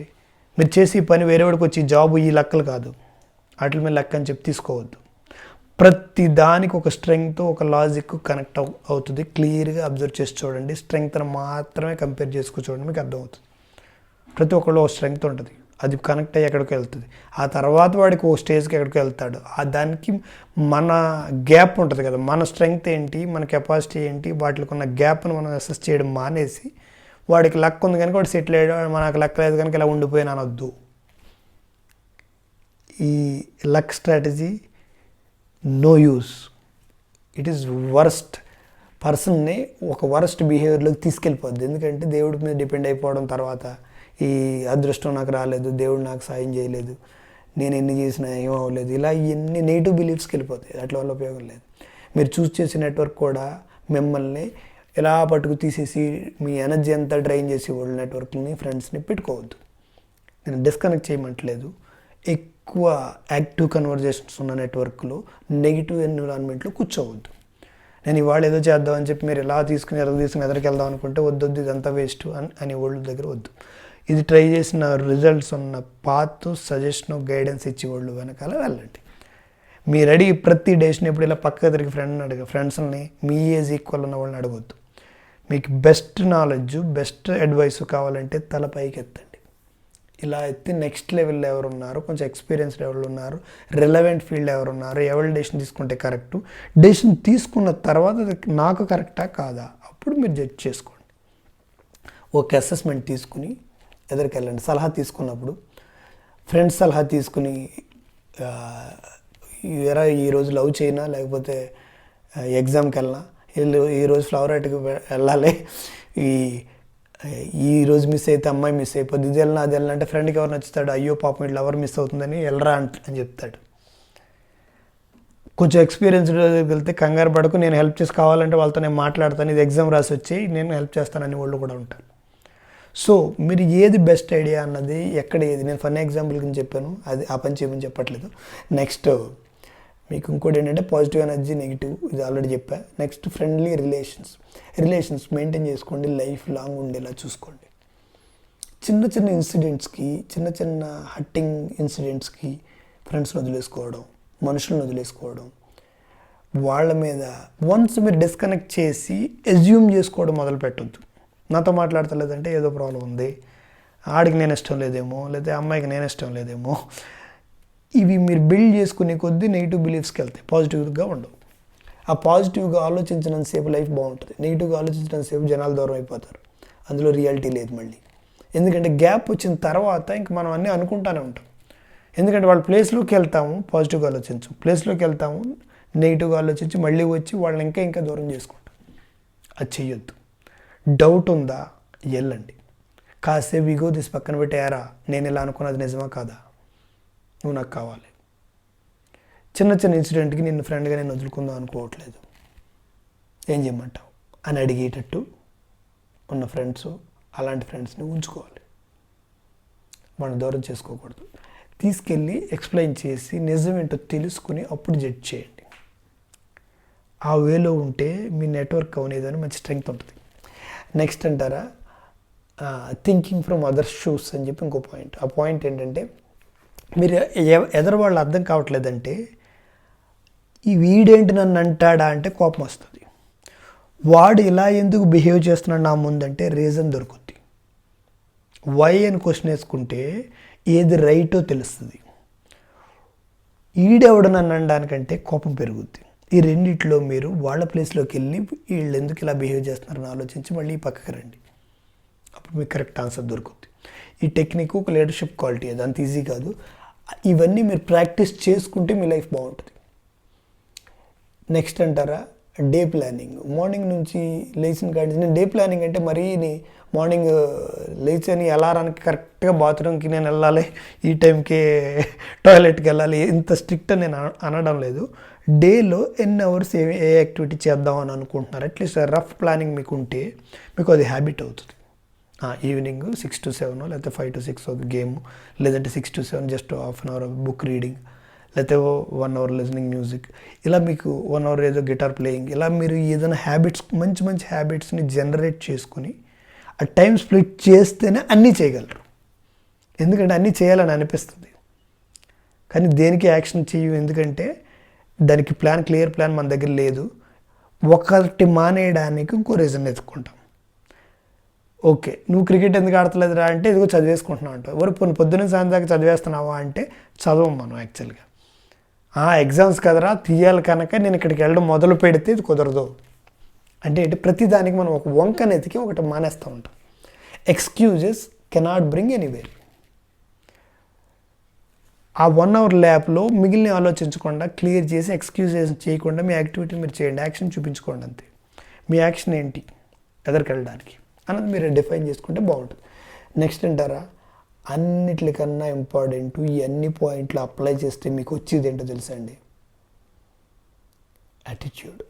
మీరు చేసి పని వేరేవాడికి వచ్చి జాబు ఈ లక్కలు కాదు, వాటి మీద లక్ అని చెప్పి తీసుకోవద్దు. ప్రతి దానికి ఒక స్ట్రెంగ్త్, ఒక లాజిక్ కనెక్ట్ అవుతుంది. క్లియర్గా అబ్జర్వ్ చేసి చూడండి, స్ట్రెంగ్త్ని మాత్రమే కంపేర్ చేసుకుని చూడండి, మీకు అర్థమవుతుంది. ప్రతి ఒక్కళ్ళు ఒక స్ట్రెంగ్త్ ఉంటుంది, అది కనెక్ట్ అయ్యి ఎక్కడికి వెళ్తుంది, ఆ తర్వాత వాడికి ఓ స్టేజ్కి ఎక్కడికి వెళ్తాడు, ఆ దానికి మన గ్యాప్ ఉంటుంది కదా, మన స్ట్రెంగ్త్ ఏంటి, మన కెపాసిటీ ఏంటి, వాటికి ఉన్న గ్యాప్ను మనం అసెస్ చేయడం మానేసి వాడికి లక్ ఉంది కనుక వాడు సెటిల్ అయ్యాడు, మనకు లక్ లేదు కనుక ఇలా ఉండిపోయినా అనొద్దు. ఈ luck strategy no use. It is worst. పర్సన్ని ఒక వర్స్ట్ బిహేవియర్లోకి తీసుకెళ్ళిపోద్ది. ఎందుకంటే దేవుడి మీద డిపెండ్ అయిపోవడం, తర్వాత ఈ అదృష్టం నాకు రాలేదు, దేవుడు నాకు సాయం చేయలేదు, నేను ఎన్ని చేసినా ఏం అవ్వలేదు, ఇలా ఎన్ని నెగిటివ్ బిలీఫ్స్కి వెళ్ళిపోతాయి. అట్ల వల్ల ఉపయోగం లేదు. మీరు చూస్ చేసే నెట్వర్క్ కూడా మిమ్మల్ని ఎలా పట్టుకు తీసేసి మీ ఎనర్జీ అంతా డ్రైన్ చేసి వాళ్ళ నెట్వర్క్ని, ఫ్రెండ్స్ని పెట్టుకోవద్దు. నేను డిస్కనెక్ట్ చేయమంటలేదు. ఎక్కువ యాక్టివ్ కన్వర్జేషన్స్ ఉన్న నెట్వర్క్లో, నెగిటివ్ ఎన్విరాన్మెంట్లో కూర్చోవద్దు. నేను ఇవాళ ఏదో చేద్దామని చెప్పి మీరు ఎలా తీసుకుని ఎదరికి వెళ్దాం అనుకుంటే వద్దొద్దు, ఇదంతా వేస్ట్ అని వాళ్ళ దగ్గర వద్దు. ఇది ట్రై చేసిన రిజల్ట్స్ ఉన్న పాత్, సజెషన్, గైడెన్స్ ఇచ్చి వాళ్ళు వెనకాల వెళ్ళండి. మీరు అడిగి ప్రతి డేషన్ ఎప్పుడు ఇలా పక్క తిరిగి ఫ్రెండ్స్ని మీ ఏజ్ ఈక్వల్ ఉన్న వాళ్ళని అడగొద్దు. మీకు బెస్ట్ నాలెడ్జ్, బెస్ట్ అడ్వైస్ కావాలంటే తల పైకి ఎత్తండి. ఇలా ఎత్తి నెక్స్ట్ లెవెల్లో ఎవరు ఉన్నారు, కొంచెం ఎక్స్పీరియన్స్డ్ ఎవరు ఉన్నారు, రిలవెంట్ ఫీల్డ్ ఎవరు ఉన్నారు, ఎవరు డెసిషన్ తీసుకుంటే కరెక్టు, డెసిషన్ తీసుకున్న తర్వాత అది నాకు కరెక్టా కాదా అప్పుడు మీరు జడ్జ్ చేసుకోండి. ఒక అసెస్మెంట్ తీసుకుని ఎదురికి వెళ్ళండి. సలహా తీసుకున్నప్పుడు ఫ్రెండ్స్ సలహా తీసుకుని ఎరా ఈరోజు లవ్ చేయనా, లేకపోతే ఎగ్జామ్కి వెళ్ళినా, ఈరోజు ఫ్లవర్ ఆర్ట్కి వెళ్ళాలి, ఈరోజు మిస్ అయితే అమ్మాయి మిస్ అయిపోద్ది, ఇది వెళ్ళినా అది వెళ్ళినా అంటే ఫ్రెండ్కి ఎవరు నచ్చుతాడు, అయ్యో పాపం ఇట్లా ఎవరు మిస్ అవుతుందని వెళ్ళరా అని చెప్తాడు. కొంచెం ఎక్స్పీరియన్స్డ్ వెళ్తే కంగారు పడకు, నేను హెల్ప్ చేసి కావాలంటే వాళ్ళతో నేను మాట్లాడతాను, ఇది ఎగ్జామ్ రాసి వచ్చి నేను హెల్ప్ చేస్తానని వాళ్ళు కూడా ఉంటారు. సో మీరు ఏది బెస్ట్ ఐడియా అన్నది ఎక్కడ ఏది, నేను ఫన్ ఎగ్జాంపుల్ కింద చెప్పాను, అది ఆ పని చేయమని చెప్పట్లేదు. నెక్స్ట్ మీకు ఇంకోటి ఏంటంటే పాజిటివ్ ఎనర్జీ, నెగిటివ్, ఇది ఆల్రెడీ చెప్పా. నెక్స్ట్ ఫ్రెండ్లీ రిలేషన్స్ మెయింటైన్ చేసుకోండి, లైఫ్ లాంగ్ ఉండేలా చూసుకోండి. చిన్న చిన్న ఇన్సిడెంట్స్కి, చిన్న చిన్న హట్టింగ్ ఇన్సిడెంట్స్కి ఫ్రెండ్స్ని వదిలేసుకోవడం, మనుషులను వదిలేసుకోవడం, వాళ్ళ మీద వన్స్ మీరు డిస్కనెక్ట్ చేసి అజ్యూమ్ చేసుకోవడం మొదలు పెట్టొద్దు. నాతో మాట్లాడతలేదంటే ఏదో ప్రాబ్లం ఉంది, ఆడికి నేను ఇష్టం లేదేమో, లేదా అమ్మాయికి నేను ఇష్టం లేదేమో, ఇవి మీరు బిల్డ్ చేసుకునే కొద్దీ నెగిటివ్ బిలీఫ్స్కి వెళ్తాయి, పాజిటివ్గా ఉండవు. ఆ పాజిటివ్గా ఆలోచించినంతసేపు లైఫ్ బాగుంటుంది, నెగిటివ్గా ఆలోచించినంతసేపు జనాలు దూరం అయిపోతారు. అందులో రియాలిటీ లేదు మళ్ళీ. ఎందుకంటే గ్యాప్ వచ్చిన తర్వాత ఇంక మనం అన్నీ అనుకుంటానే ఉంటాం. ఎందుకంటే వాళ్ళ ప్లేస్లోకి వెళ్తాము, పాజిటివ్గా ఆలోచించు, ప్లేస్లోకి వెళ్తాము, నెగిటివ్గా ఆలోచించి మళ్ళీ వచ్చి వాళ్ళని ఇంకా దూరం చేసుకుంటాం. అది చెయ్యొద్దు. డౌట్ ఉందా, వెళ్ళండి. కాసేపు ఇగో తీసి పక్కన పెట్టారా, నేను ఇలా అనుకున్నది నిజమా కాదా, నువ్వు నాకు కావాలి. చిన్న ఇన్సిడెంట్కి నిన్ను ఫ్రెండ్గా నేను వదులుకుందాం అనుకోవట్లేదు, ఏం చేయమంటావు అని అడిగేటట్టు ఉన్న ఫ్రెండ్స్, అలాంటి ఫ్రెండ్స్ని ఉంచుకోవాలి. వాళ్ళని దూరం చేసుకోకూడదు. తీసుకెళ్ళి ఎక్స్ప్లెయిన్ చేసి నిజమేంటో తెలుసుకుని అప్పుడు జడ్జ్ చేయండి. ఆ వేలో ఉంటే మీ నెట్వర్క్ అనేదని మంచి స్ట్రెంగ్త్ ఉంటుంది. నెక్స్ట్ అంటారా, థింకింగ్ ఫ్రమ్ అదర్ షూస్ అని చెప్పి ఇంకో పాయింట్. ఆ పాయింట్ ఏంటంటే, మీరు ఎదరు వాళ్ళు అర్థం కావట్లేదంటే ఈ వీడేంటి నన్ను అంటాడా అంటే కోపం వస్తుంది. వాడు ఇలా ఎందుకు బిహేవ్ చేస్తున్నాడు నా ముందంటే రీజన్ దొరుకుద్ది. వై అని క్వశ్చన్ వేసుకుంటే ఏది రైటో తెలుస్తుంది. ఈడెవడు నన్ను అనడానికంటే కోపం పెరుగుద్ది. ఈ రెండిట్లో మీరు వాళ్ళ ప్లేస్లోకి వెళ్ళి వీళ్ళు ఎందుకు ఇలా బిహేవ్ చేస్తున్నారని ఆలోచించి మళ్ళీ పక్కకి రండి. అప్పుడు మీకు కరెక్ట్ ఆన్సర్ దొరుకుద్ది. ఈ టెక్నిక్ ఒక లీడర్షిప్ క్వాలిటీ, అది అంత ఈజీ కాదు. ఇవన్నీ మీరు ప్రాక్టీస్ చేసుకుంటే మీ లైఫ్ బాగుంటుంది. నెక్స్ట్ అంటారా, డే ప్లానింగ్. మార్నింగ్ నుంచి లేచిన కాడి నేను డే ప్లానింగ్ అంటే మరీ మార్నింగ్ లేచని అలారానికి కరెక్ట్గా బాత్రూమ్కి నేను వెళ్ళాలి, ఈ టైంకి టాయిలెట్కి వెళ్ళాలి, ఇంత స్ట్రిక్ట్ నేను అనడం లేదు. డేలో ఎన్ని అవర్స్ ఏ యాక్టివిటీ చేద్దాం అని అనుకుంటున్నారు, అట్లీస్ట్ రఫ్ ప్లానింగ్ మీకు ఉంటే మీకు అది హ్యాబిట్ అవుతుంది. ఈవినింగ్ 6 to 7 లేకపోతే 5 to 6 ఒక గేమ్, లేదంటే 6 to 7 just half an hour book reading, లేకపోతే 1 hour లిజనింగ్ మ్యూజిక్, ఇలా మీకు 1 hour ఏదో గిటార్ ప్లేయింగ్, ఇలా మీరు ఏదైనా హ్యాబిట్స్ మంచి హ్యాబిట్స్ని జనరేట్ చేసుకుని ఆ టైం స్ప్లిట్ చేస్తేనే అన్నీ చేయగలరు. ఎందుకంటే అన్నీ చేయాలని అనిపిస్తుంది కానీ దేనికి యాక్షన్ చేయవు. ఎందుకంటే దానికి క్లియర్ ప్లాన్ మన దగ్గర లేదు. ఒకటి మానేయడానికి ఇంకో రీజన్ ఎత్తుకుంటాం. ఓకే, నువ్వు క్రికెట్ ఎందుకు ఆడతలేదురా అంటే ఇదిగో చదివేసుకుంటున్నావు అంటావు. ఎవరు పొద్దున్న సాయంత్రం దాకా చదివేస్తున్నావా అంటే చదవం మనం యాక్చువల్గా. ఎగ్జామ్స్ కదరా తీయాలి కనుక నేను ఇక్కడికి వెళ్ళడం మొదలు పెడితే ఇది కుదరదు అంటే ప్రతి దానికి మనం ఒక వంకని ఎతికి ఒకటి మానేస్తూ ఉంటాం. Excuses cannot bring anywhere. ఆ 1 hour ల్యాబ్లో మిగిలిన ఆలోచించకుండా క్లియర్ చేసి ఎక్స్క్యూజెస్ చేయకుండా మీ యాక్టివిటీ మీరు చేయండి, యాక్షన్ చూపించుకోండి అంతే. మీ యాక్షన్ ఏంటి ఎదరికి వెళ్ళడానికి అన్నది మీరు డిఫైన్ చేసుకుంటే బాగుంటుంది. నెక్స్ట్ అంటారా, అన్నిటికన్నా ఇంపార్టెంట్, ఈ అన్ని పాయింట్లు అప్లై చేస్తే మీకు వచ్చేది ఏంటో తెలుసా అండి, యాటిట్యూడ్.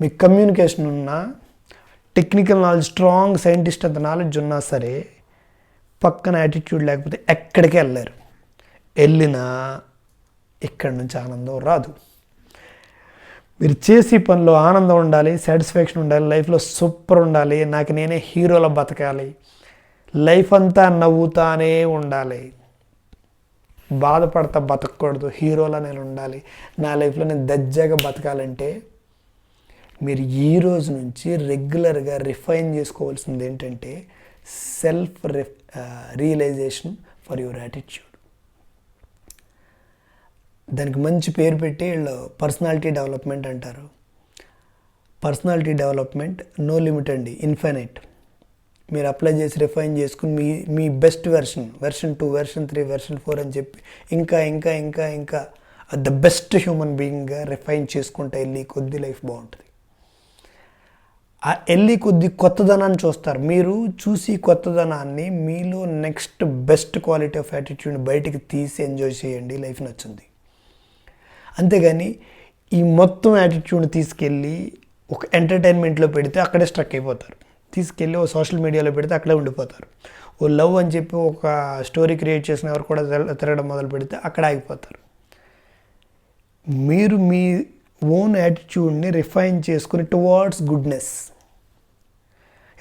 మీకు కమ్యూనికేషన్ ఉన్నా, టెక్నికల్ నాలెడ్జ్, స్ట్రాంగ్ సైంటిస్ట్ అంత నాలెడ్జ్ ఉన్నా సరే పక్కన యాటిట్యూడ్ లేకపోతే ఎక్కడికి వెళ్ళలేరు. వెళ్ళినా ఇక్కడి నుంచి ఆనందం రాదు. మీరు చేసే పనిలో ఆనందం ఉండాలి, సాటిస్ఫాక్షన్ ఉండాలి, లైఫ్లో సూపర్ ఉండాలి, నాకు నేనే హీరోలో బతకాలి, లైఫ్ అంతా నవ్వుతానే ఉండాలి, బాధపడతా బతకూడదు, హీరోలా నేను ఉండాలి, నా లైఫ్లో నేను దజ్జాగా బతకాలంటే మీరు ఈ రోజు నుంచి రెగ్యులర్గా రిఫైన్ చేసుకోవాల్సింది ఏంటంటే self realisation for your attitude. దానికి మంచి పేరు పెట్టి వీళ్ళు పర్సనాలిటీ డెవలప్మెంట్ అంటారు. పర్సనాలిటీ డెవలప్మెంట్ నో లిమిట్ అండి, ఇన్ఫైనైట్. మీరు అప్లై చేసి రిఫైన్ చేసుకుని మీ బెస్ట్ వెర్షన్ 2, వెర్షన్ 3, వెర్షన్ 4 అని చెప్పి ఇంకా ద బెస్ట్ హ్యూమన్ బీయింగ్గా రిఫైన్ చేసుకుంటే వెళ్ళి కొద్ది లైఫ్ బాగుంటుంది. ఆ వెళ్ళి కొద్ది కొత్తదనాన్ని చూస్తారు. మీరు చూసి కొత్తదనాన్ని మీలో నెక్స్ట్ బెస్ట్ క్వాలిటీ ఆఫ్ యాటిట్యూడ్ని బయటికి తీసి ఎంజాయ్ చేయండి, లైఫ్ నచ్చుంది. అంతేగాని ఈ మొత్తం యాటిట్యూడ్ని తీసుకెళ్ళి ఒక ఎంటర్టైన్మెంట్లో పెడితే అక్కడే స్ట్రక్ అయిపోతారు. తీసుకెళ్ళి ఓ సోషల్ మీడియాలో పెడితే అక్కడే ఉండిపోతారు. ఓ లవ్ అని చెప్పి ఒక స్టోరీ క్రియేట్ చేసిన ఎవరు కూడా తిరగడం మొదలు పెడితే అక్కడ ఆగిపోతారు. మీరు మీ ఓన్ యాటిట్యూడ్ని రిఫైన్ చేసుకుని టువార్డ్స్ గుడ్నెస్.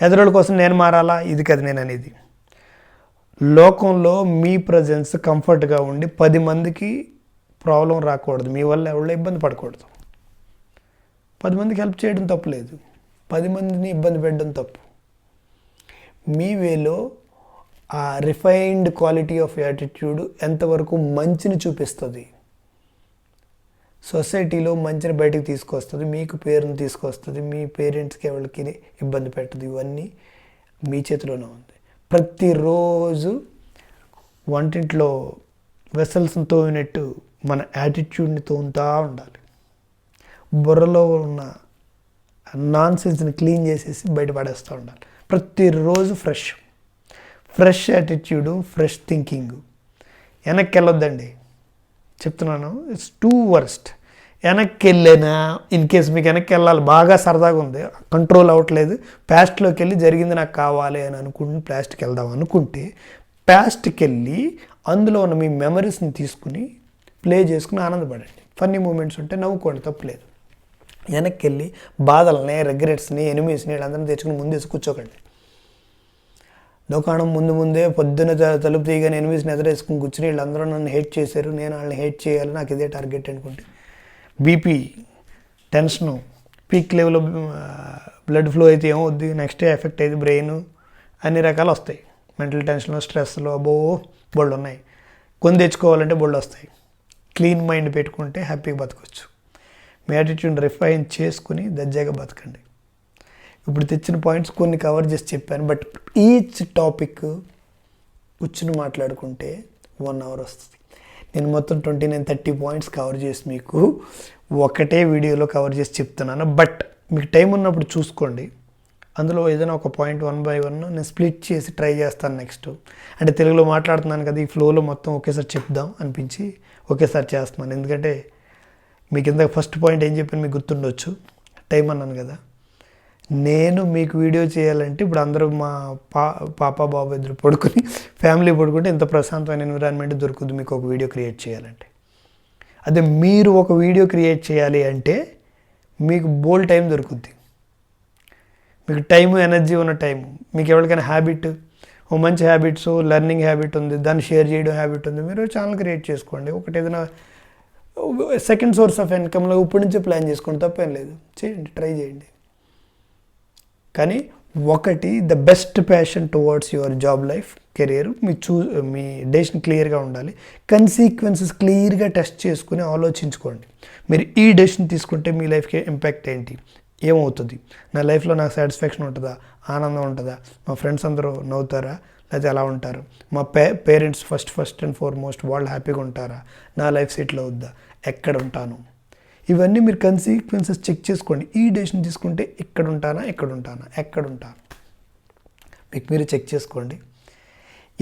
ఎదురోళ్ళ కోసం నేను మారాలా, ఇది కదా నేను అనేది. లోకంలో మీ ప్రజెన్స్ కంఫర్ట్గా ఉండి 10 మందికి ప్రాబ్లం రాకూడదు, మీ వల్ల ఎవరో ఇబ్బంది పడకూడదు. 10 మందికి హెల్ప్ చేయడం తప్పులేదు, 10 మందిని ఇబ్బంది పెట్టడం తప్పు. మీ వేలో ఆ రిఫైన్డ్ క్వాలిటీ ఆఫ్ యాటిట్యూడ్ ఎంతవరకు మంచిని చూపిస్తుంది, సొసైటీలో మంచిని బయటకు తీసుకొస్తుంది, మీకు పేరుని తీసుకొస్తుంది, మీ పేరెంట్స్కి ఎవరికి ఇబ్బంది పెట్టదు. ఇవన్నీ మీ చేతిలోనే ఉంది. ప్రతిరోజు వంటింట్లో వెసల్స్ని తోమినట్టు మన యాటిట్యూడ్ని తోముతూ ఉండాలి. బుర్రలో ఉన్న నాన్ సెన్స్ని క్లీన్ చేసేసి బయటపడేస్తూ ఉండాలి. ప్రతిరోజు ఫ్రెష్ యాటిట్యూడు, ఫ్రెష్ థింకింగ్. వెనక్కి వెళ్ళొద్దండి, చెప్తున్నాను. It's two worst. వెనక్కి వెళ్ళినా ఇన్ కేస్ మీకు వెనక్కి వెళ్ళాలి, బాగా సరదాగా ఉంది, కంట్రోల్ అవ్వట్లేదు, పాస్ట్లోకి వెళ్ళి జరిగింది నాకు కావాలి అని అనుకుని పాస్ట్కి వెళ్దాం అనుకుంటే, పాస్ట్కి వెళ్ళి అందులో ఉన్న మీ మెమరీస్ని తీసుకుని ప్లే చేసుకుని ఆనందపడండి. ఫన్నీ మూమెంట్స్ ఉంటే నవ్వుకోండి, తప్పులేదు. వెనక్కి వెళ్ళి బాధల్ని, రిగ్రెట్స్ని, ఎనిమీస్ని వీళ్ళందరినీ తెచ్చుకుని ముందేసి కూర్చోకండి. దుకాణం ముందే పొద్దున్న తలుపు తీయగానే ఎనిమిస్ని ఎదురేసుకుని కూర్చుని వీళ్ళందరూ నన్ను హేట్ చేశారు, నేను వాళ్ళని హేట్ చేయాలి, నాకు ఇదే టార్గెట్ అనుకుంటే బీపీ, టెన్షను, పీక్ లెవెల్లో బ్లడ్ ఫ్లో అయితే ఏమవుద్ది, నెక్స్ట్ డే ఎఫెక్ట్ అయితే బ్రెయిన్, అన్ని రకాలు వస్తాయి. మెంటల్ టెన్షన్లో, స్ట్రెస్లో బోళ్ళు ఉన్నాయి. కొని తెచ్చుకోవాలంటే బోళ్ళు వస్తాయి. క్లీన్ మైండ్ పెట్టుకుంటే హ్యాపీగా బతకొచ్చు. మీ యాటిట్యూడ్ రిఫైన్ చేసుకుని దర్జాగా బతకండి. ఇప్పుడు తెచ్చిన పాయింట్స్ కొన్ని కవర్ చేసి చెప్పాను, బట్ ఈచ్ టాపిక్ కూర్చుని మాట్లాడుకుంటే 1 hour వస్తుంది. నేను మొత్తం 29-30 పాయింట్స్ కవర్ చేసి మీకు ఒకటే వీడియోలో కవర్ చేసి చెప్తున్నాను. బట్ మీకు టైం ఉన్నప్పుడు చూసుకోండి, అందులో ఏదైనా ఒక పాయింట్ 1 by 1 నేను స్ప్లిట్ చేసి ట్రై చేస్తాను నెక్స్ట్. అంటే తెలుగులో మాట్లాడుతున్నాను కదా, ఈ ఫ్లోలో మొత్తం ఒకేసారి చెప్దాం అనిపించి ఒకేసారి చేస్తున్నాను. ఎందుకంటే మీ కింద ఫస్ట్ పాయింట్ ఏం చెప్పాను మీకు గుర్తుండొచ్చు, టైం అన్నాను కదా. నేను మీకు వీడియో చేయాలంటే ఇప్పుడు అందరూ మా పాప బాబు ఇద్దరు పడుకుని ఫ్యామిలీ పడుకుంటే ఇంత ప్రశాంతమైన ఎన్విరాన్మెంట్ దొరుకుతుంది మీకు ఒక వీడియో క్రియేట్ చేయాలంటే. అదే మీరు ఒక వీడియో క్రియేట్ చేయాలి అంటే మీకు బోల్డ్ టైం దొరుకుద్ది. మీకు టైము, ఎనర్జీ ఉన్న టైము. మీకు ఎవరికైనా హ్యాబిట్, ఓ మంచి హ్యాబిట్స్, లెర్నింగ్ హ్యాబిట్ ఉంది, దాన్ని షేర్ చేయడం హ్యాబిట్ ఉంది, మీరు ఛానల్ క్రియేట్ చేసుకోండి. ఒకటి ఏదైనా సెకండ్ సోర్స్ ఆఫ్ ఇన్కమ్లో ఇప్పటి నుంచే ప్లాన్ చేసుకోండి, తప్పేం లేదు, చేయండి, ట్రై చేయండి. కానీ ఒకటి, the best passion towards your job life, career, me decision క్లియర్గా ఉండాలి. కన్సీక్వెన్సెస్ క్లియర్గా టెస్ట్ చేసుకుని ఆలోచించుకోండి. మీరు ఈ డెసిషన్ తీసుకుంటే మీ లైఫ్కి ఇంపాక్ట్ ఏంటి, ఏమవుతుంది, నా లైఫ్లో నాకు సాటిస్ఫాక్షన్ ఉంటుందా, ఆనందం ఉంటుందా, మా ఫ్రెండ్స్ అందరూ నవ్వుతారా, లేకపోతే ఎలా ఉంటారు, మా పేరెంట్స్ ఫస్ట్ అండ్ ఫార్మోస్ట్ వాళ్ళు హ్యాపీగా ఉంటారా, నా లైఫ్ సెటిల్ అవుద్దా, ఎక్కడ ఉంటాను, ఇవన్నీ మీరు కన్సీక్వెన్సెస్ చెక్ చేసుకోండి. ఈ డెసిషన్ తీసుకుంటే ఎక్కడ ఉంటాను, మీకు మీరు చెక్ చేసుకోండి.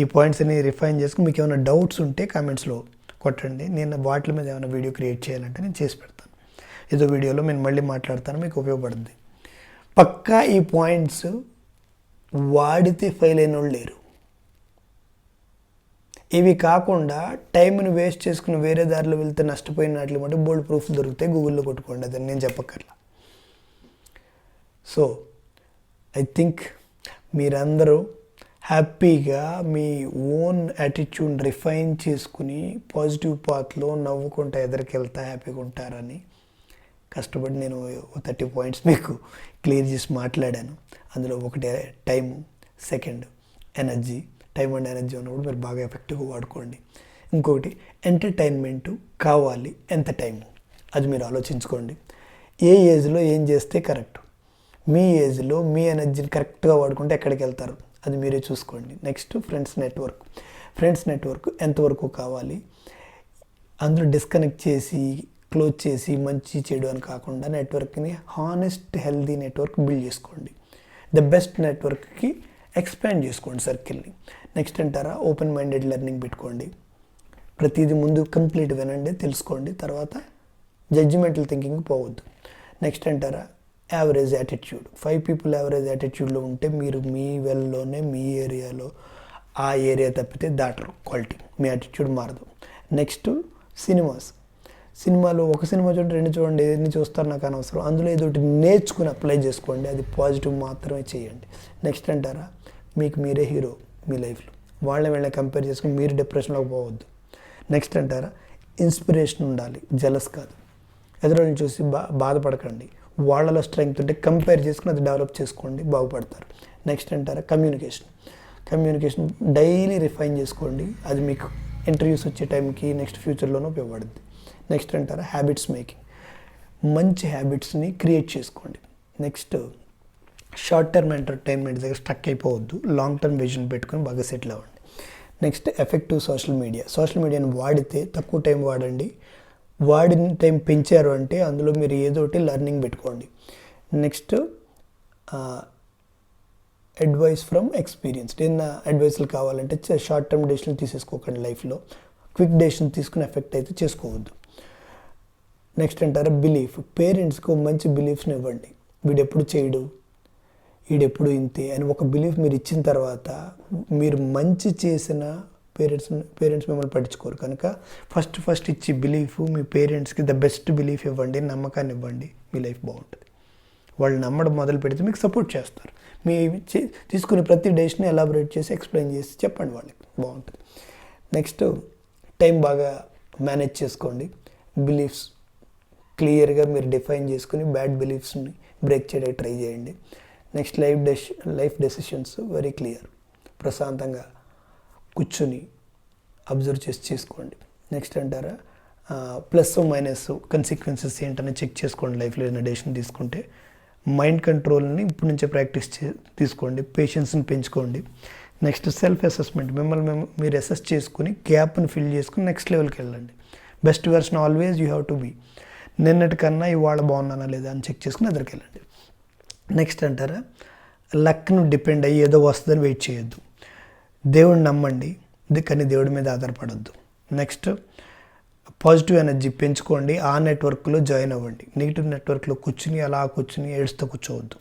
ఈ పాయింట్స్ అన్ని రిఫైన్ చేసుకుని మీకు ఏమైనా డౌట్స్ ఉంటే కామెంట్స్లో కొట్టండి. నేను వాటి మీద ఏమైనా వీడియో క్రియేట్ చేయాలంటే నేను చేసి పెడతాను. ఏదో వీడియోలో నేను మళ్ళీ మాట్లాడతాను, మీకు ఉపయోగపడుతుంది. పక్కా ఈ పాయింట్స్ వాడితే ఫెయిల్ అయిన వాళ్ళు లేరు. ఇవి కాకుండా టైంని వేస్ట్ చేసుకుని వేరే దారిలో వెళ్తే నష్టపోయినట్లు అంటే బోల్డ్ ప్రూఫ్స్ దొరుకుతాయి, గూగుల్లో కొట్టుకోండి, అదని నేను చెప్పక్కర్లా. సో ఐ థింక్ మీరందరూ హ్యాపీగా మీ ఓన్ యాటిట్యూడ్ రిఫైన్ చేసుకుని పాజిటివ్ పాత్లో నవ్వుకుంటా ఎదురుకెళ్తా హ్యాపీగా ఉంటారని కష్టపడి నేను 30 పాయింట్స్ మీకు క్లియర్ చేసి మాట్లాడాను. అందులో ఒకటి time, second energy. Time and energy ఉన్నప్పుడు మీరు బాగా ఎఫెక్టివ్గా వాడుకోండి. ఇంకొకటి ఎంటర్టైన్మెంటు కావాలి, ఎంత టైము, అది మీరు ఆలోచించుకోండి. ఏ ఏజ్లో ఏం చేస్తే కరెక్ట్, మీ ఏజ్లో మీ ఎనర్జీని కరెక్ట్గా వాడుకుంటే ఎక్కడికి వెళ్తారు, అది మీరే చూసుకోండి. నెక్స్ట్ ఫ్రెండ్స్ నెట్వర్క్ ఎంతవరకు కావాలి, అందులో డిస్కనెక్ట్ చేసి క్లోజ్ చేసి మంచి చెడు అని కాకుండా నెట్వర్క్ని హానెస్ట్ హెల్దీ నెట్వర్క్ బిల్డ్ చేసుకోండి. ద బెస్ట్ నెట్వర్క్కి ఎక్స్పాండ్ చేసుకోండి సర్కిల్ని. నెక్స్ట్ అంటారా, ఓపెన్ మైండెడ్ లెర్నింగ్ పెట్టుకోండి. ప్రతిదీ ముందు కంప్లీట్ వినండి, తెలుసుకోండి, తర్వాత జడ్జిమెంటల్ థింకింగ్ పోవద్దు. నెక్స్ట్ అంటారా, యావరేజ్ యాటిట్యూడ్. 5 people యావరేజ్ యాటిట్యూడ్లో ఉంటే మీరు మీ వెల్లోనే మీ ఏరియాలో ఆ ఏరియా తప్పితే దాటరు క్వాలిటీ, మీ యాటిట్యూడ్ మారదు. నెక్స్ట్ సినిమాలో ఒక సినిమా చూడండి, 2 చూడండి, ఎన్ని చూస్తారు నాకు అనవసరం, అందులో ఏదో ఒకటి నేర్చుకుని అప్లై చేసుకోండి, అది పాజిటివ్ మాత్రమే చేయండి. నెక్స్ట్ అంటారా, మీకు మీరే హీరో మీ లైఫ్లో, వీళ్ళని కంపేర్ చేసుకుని మీరు డిప్రెషన్లోకి పోవద్దు. నెక్స్ట్ అంటారా, ఇన్స్పిరేషన్ ఉండాలి, జలస్ కాదు. ఎదురుని చూసి బాధపడకండి, వాళ్ళలో స్ట్రెంగ్త్ ఉంటే కంపేర్ చేసుకుని అది డెవలప్ చేసుకోండి, బాగుపడతారు. నెక్స్ట్ అంటారా, కమ్యూనికేషన్ డైలీ రిఫైన్ చేసుకోండి, అది మీకు ఇంటర్వ్యూస్ వచ్చే టైంకి నెక్స్ట్ ఫ్యూచర్లోనూ ఉపయోగపడుతుంది. నెక్స్ట్ అంటారా, హ్యాబిట్స్ మేకింగ్, మంచి హ్యాబిట్స్ని క్రియేట్ చేసుకోండి. నెక్స్ట్ షార్ట్ టర్మ్ ఎంటర్టైన్మెంట్ దగ్గర స్టక్ అయిపోవద్దు, లాంగ్ టర్మ్ విజన్ పెట్టుకొని బాగా సెటిల్ అవ్వండి. నెక్స్ట్ ఎఫెక్టివ్ సోషల్ మీడియాని వాడితే తక్కువ టైం వాడండి, వాడిన టైం పెంచారు అంటే అందులో మీరు ఏదో ఒకటి లెర్నింగ్ పెట్టుకోండి. Next advice from experience. ఏదైనా అడ్వైస్లు కావాలంటే షార్ట్ టర్మ్ డెసిషన్ తీసేసుకోకండి లైఫ్లో, క్విక్ డెసిషన్ తీసుకుని ఎఫెక్ట్ అయితే చేసుకోవద్దు. నెక్స్ట్ అంటారా బిలీఫ్. పేరెంట్స్కి మంచి బిలీఫ్స్ని ఇవ్వండి. వీడెప్పుడు చేయడు, వీడెప్పుడు ఇంతే అని ఒక బిలీఫ్ మీరు ఇచ్చిన తర్వాత మీరు మంచి చేసిన పేరెంట్స్ మిమ్మల్ని పట్టించుకోరు కనుక ఫస్ట్ ఇచ్చి బిలీఫ్ మీ పేరెంట్స్కి ద బెస్ట్ బిలీఫ్ ఇవ్వండి, నమ్మకాన్ని ఇవ్వండి, మీ లైఫ్ బాగుంటుంది. వాళ్ళు నమ్మడం మొదలు పెడితే మీకు సపోర్ట్ చేస్తారు. మీ తీసుకునే ప్రతి డేస్ని ఎలాబొరేట్ చేసి ఎక్స్ప్లెయిన్ చేసి చెప్పండి, వాళ్ళకి బాగుంటుంది. నెక్స్ట్ టైం బాగా మేనేజ్ చేసుకోండి. బిలీఫ్స్ క్లియర్గా మీరు డిఫైన్ చేసుకుని బ్యాడ్ బిలీఫ్స్ని బ్రేక్ చేయడానికి ట్రై చేయండి. Next life decisions very clear, ప్రశాంతంగా కూర్చుని అబ్జర్వ్ చేసి చేసుకోండి. నెక్స్ట్ అంటారా ప్లస్ మైనస్ కన్సిక్వెన్సెస్ ఏంటనే చెక్ చేసుకోండి. లైఫ్లో ఏదైనా డెసిషన్ తీసుకుంటే మైండ్ కంట్రోల్ని ఇప్పటి నుంచే ప్రాక్టీస్ తీసుకోండి, పేషెన్స్ని పెంచుకోండి. నెక్స్ట్ సెల్ఫ్ అసెస్మెంట్, మిమ్మల్ని మీరు అసెస్ చేసుకుని గ్యాప్ని ఫిల్ చేసుకుని నెక్స్ట్ లెవెల్కి వెళ్ళండి. Best version always you have to be. నిన్నటి కన్నా ఇవాళ బాగున్నానా లేదా అని చెక్ చేసుకుని ఎదురుకి వెళ్ళండి. నెక్స్ట్ అంటారా లక్ను డిపెండ్ అయ్యి ఏదో వస్తుందని వెయిట్ చేయొద్దు. దేవుడిని నమ్మండి, కానీ దేవుడి మీద ఆధారపడద్దు. నెక్స్ట్ పాజిటివ్ ఎనర్జీ పెంచుకోండి, ఆ నెట్వర్క్లో జాయిన్ అవ్వండి. నెగిటివ్ నెట్వర్క్లో కూర్చుని ఏడుస్తూ కూర్చోవద్దు.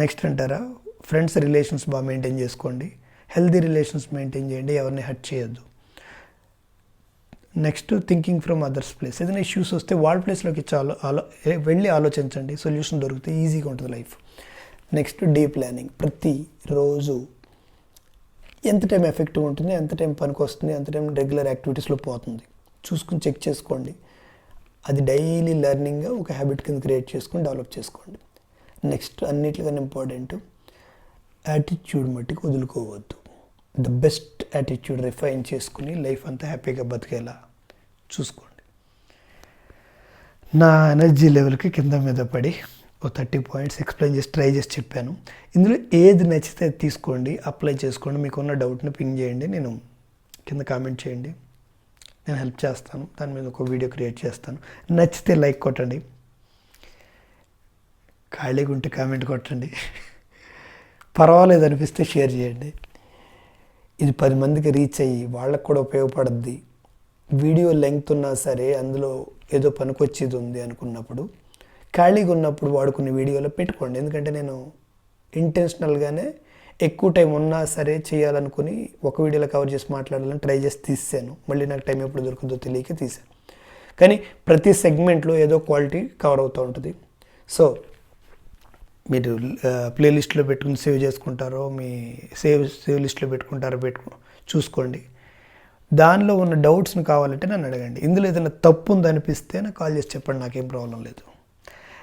నెక్స్ట్ అంటారా ఫ్రెండ్స్ రిలేషన్స్ బాగా మెయింటైన్ చేసుకోండి, హెల్దీ రిలేషన్స్ మెయింటైన్ చేయండి, ఎవరిని హర్ట్ చేయొద్దు. Next thinking from others place. ఏదైనా ఇష్యూస్ వస్తే వాళ్ళ ప్లేస్లోకి వెళ్ళి ఆలోచించండి, సొల్యూషన్ దొరికితే ఈజీగా ఉంటుంది లైఫ్. Next D planning. ప్రతిరోజు ఎంత టైం ఎఫెక్టివ్ ఉంటుంది, ఎంత టైం పనికి వస్తుంది, ఎంత టైం రెగ్యులర్ యాక్టివిటీస్లో పోతుంది చూసుకుని చెక్ చేసుకోండి. అది డైలీ లెర్నింగ్గా ఒక హ్యాబిట్ కింద క్రియేట్ చేసుకొని డెవలప్ చేసుకోండి. నెక్స్ట్ అన్నిటికన్నా ఇంపార్టెంట్ యాటిట్యూడ్ మట్టికి వదులుకోవద్దు. ద బెస్ట్ యాటిట్యూడ్ రిఫైన్ చేసుకుని లైఫ్ అంతా హ్యాపీగా బతికేలా చూసుకోండి. నా ఎనర్జీ లెవెల్కి కింద మీద పడి ఓ 30 పాయింట్స్ ఎక్స్ప్లెయిన్ చేసి ట్రై చేసి చెప్పాను. ఇందులో ఏది నచ్చితే తీసుకోండి, అప్లై చేసుకోండి. మీకున్న డౌట్ని పింగ్ చేయండి, నేను కింద కామెంట్ చేయండి, నేను హెల్ప్ చేస్తాను. దాని మీద ఒక వీడియో క్రియేట్ చేస్తాను. నచ్చితే లైక్ కొట్టండి, ఖాళీగా ఉంటే కామెంట్ కొట్టండి, పర్వాలేదు అనిపిస్తే షేర్ చేయండి. ఇది 10 మందికి రీచ్ అయ్యి వాళ్ళకు కూడా ఉపయోగపడుద్ది. వీడియో లెంగ్త్ ఉన్నా సరే అందులో ఏదో పనికొచ్చేది ఉంది అనుకున్నప్పుడు ఖాళీగా ఉన్నప్పుడు వాడుకునే వీడియోలో పెట్టుకోండి. ఎందుకంటే నేను ఇంటెన్షనల్గానే ఎక్కువ టైం ఉన్నా సరే చేయాలనుకుని ఒక వీడియోలో కవర్ చేసి మాట్లాడాలని ట్రై చేసి తీసాను. మళ్ళీ నాకు టైం ఎప్పుడు దొరుకుతుందో తెలియక తీసాను. కానీ ప్రతి సెగ్మెంట్లో ఏదో క్వాలిటీ కవర్ అవుతూ ఉంటుంది. సో మీరు ప్లేలిస్ట్లో పెట్టుకుని సేవ్ చేసుకుంటారో మీ సేవ్ లిస్ట్లో పెట్టుకుంటారో చూసుకోండి. దానిలో ఉన్న డౌట్స్ని కావాలంటే నన్ను అడగండి. ఇందులో ఏదైనా తప్పు ఉందనిపిస్తే నాకు కాల్ చేసి చెప్పండి, నాకేం ప్రాబ్లం లేదు.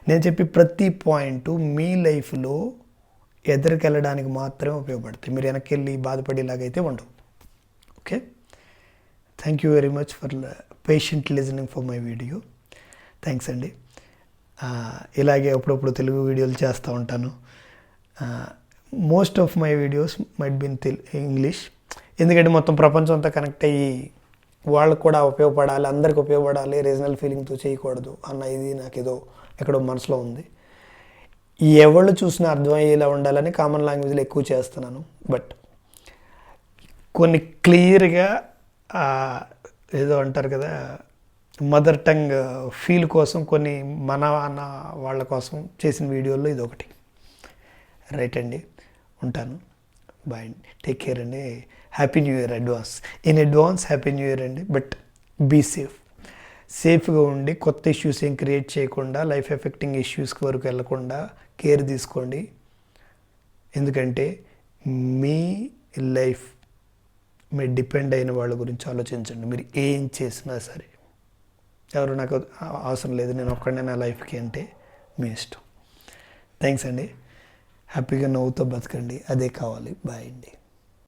నేను చెప్పి ప్రతి పాయింట్ మీ లైఫ్లో ఎదురుకెళ్ళడానికి మాత్రమే ఉపయోగపడతాయి. మీరు వెనక్కి వెళ్ళి బాధపడేలాగైతే ఉండవు. Okay, thank you very much for patient listening for my video. Thanks అండి. ఇలాగే అప్పుడప్పుడు తెలుగు వీడియోలు చేస్తూ ఉంటాను. Most of my videos might be in English, ఎందుకంటే మొత్తం ప్రపంచం అంతా కనెక్ట్ అయ్యి వాళ్ళకు కూడా ఉపయోగపడాలి, అందరికి ఉపయోగపడాలి, రీజనల్ ఫీలింగ్తో చేయకూడదు అన్న ఇది నాకు ఏదో ఎక్కడో మనసులో ఉంది. ఎవళ్ళు చూసినా అర్థమయ్యేలా ఉండాలని కామన్ లాంగ్వేజ్లో ఎక్కువ చేస్తున్నాను. బట్ కొన్ని క్లియర్గా ఏదో అంటారు కదా, మదర్ టంగ్ ఫీల్ కోసం కొన్ని మన అన్న వాళ్ళ కోసం చేసిన వీడియోల్లో ఇది ఒకటి. రైట్ అండి, ఉంటాను. బాయ్ అండి, టేక్ కేర్ అండి. Happy new year in advance happy new year అండి. బట్ బీ సేఫ్గా ఉండి కొత్త ఇష్యూస్ ఏం క్రియేట్ చేయకుండా లైఫ్ ఎఫెక్టింగ్ ఇష్యూస్కి వరకు వెళ్ళకుండా కేర్ తీసుకోండి. ఎందుకంటే మీ లైఫ్ మీరు డిపెండ్ అయిన వాళ్ళ గురించి ఆలోచించండి. మీరు ఏం చేసినా సరే, ఎవరు నాకు అవసరం లేదు, నేను ఒక్కడే నా లైఫ్కి అంటే మీ ఇష్టం. థ్యాంక్స్ అండి. హ్యాపీగా నవ్వుతో బతకండి, అదే కావాలి. బాయ్ అండి.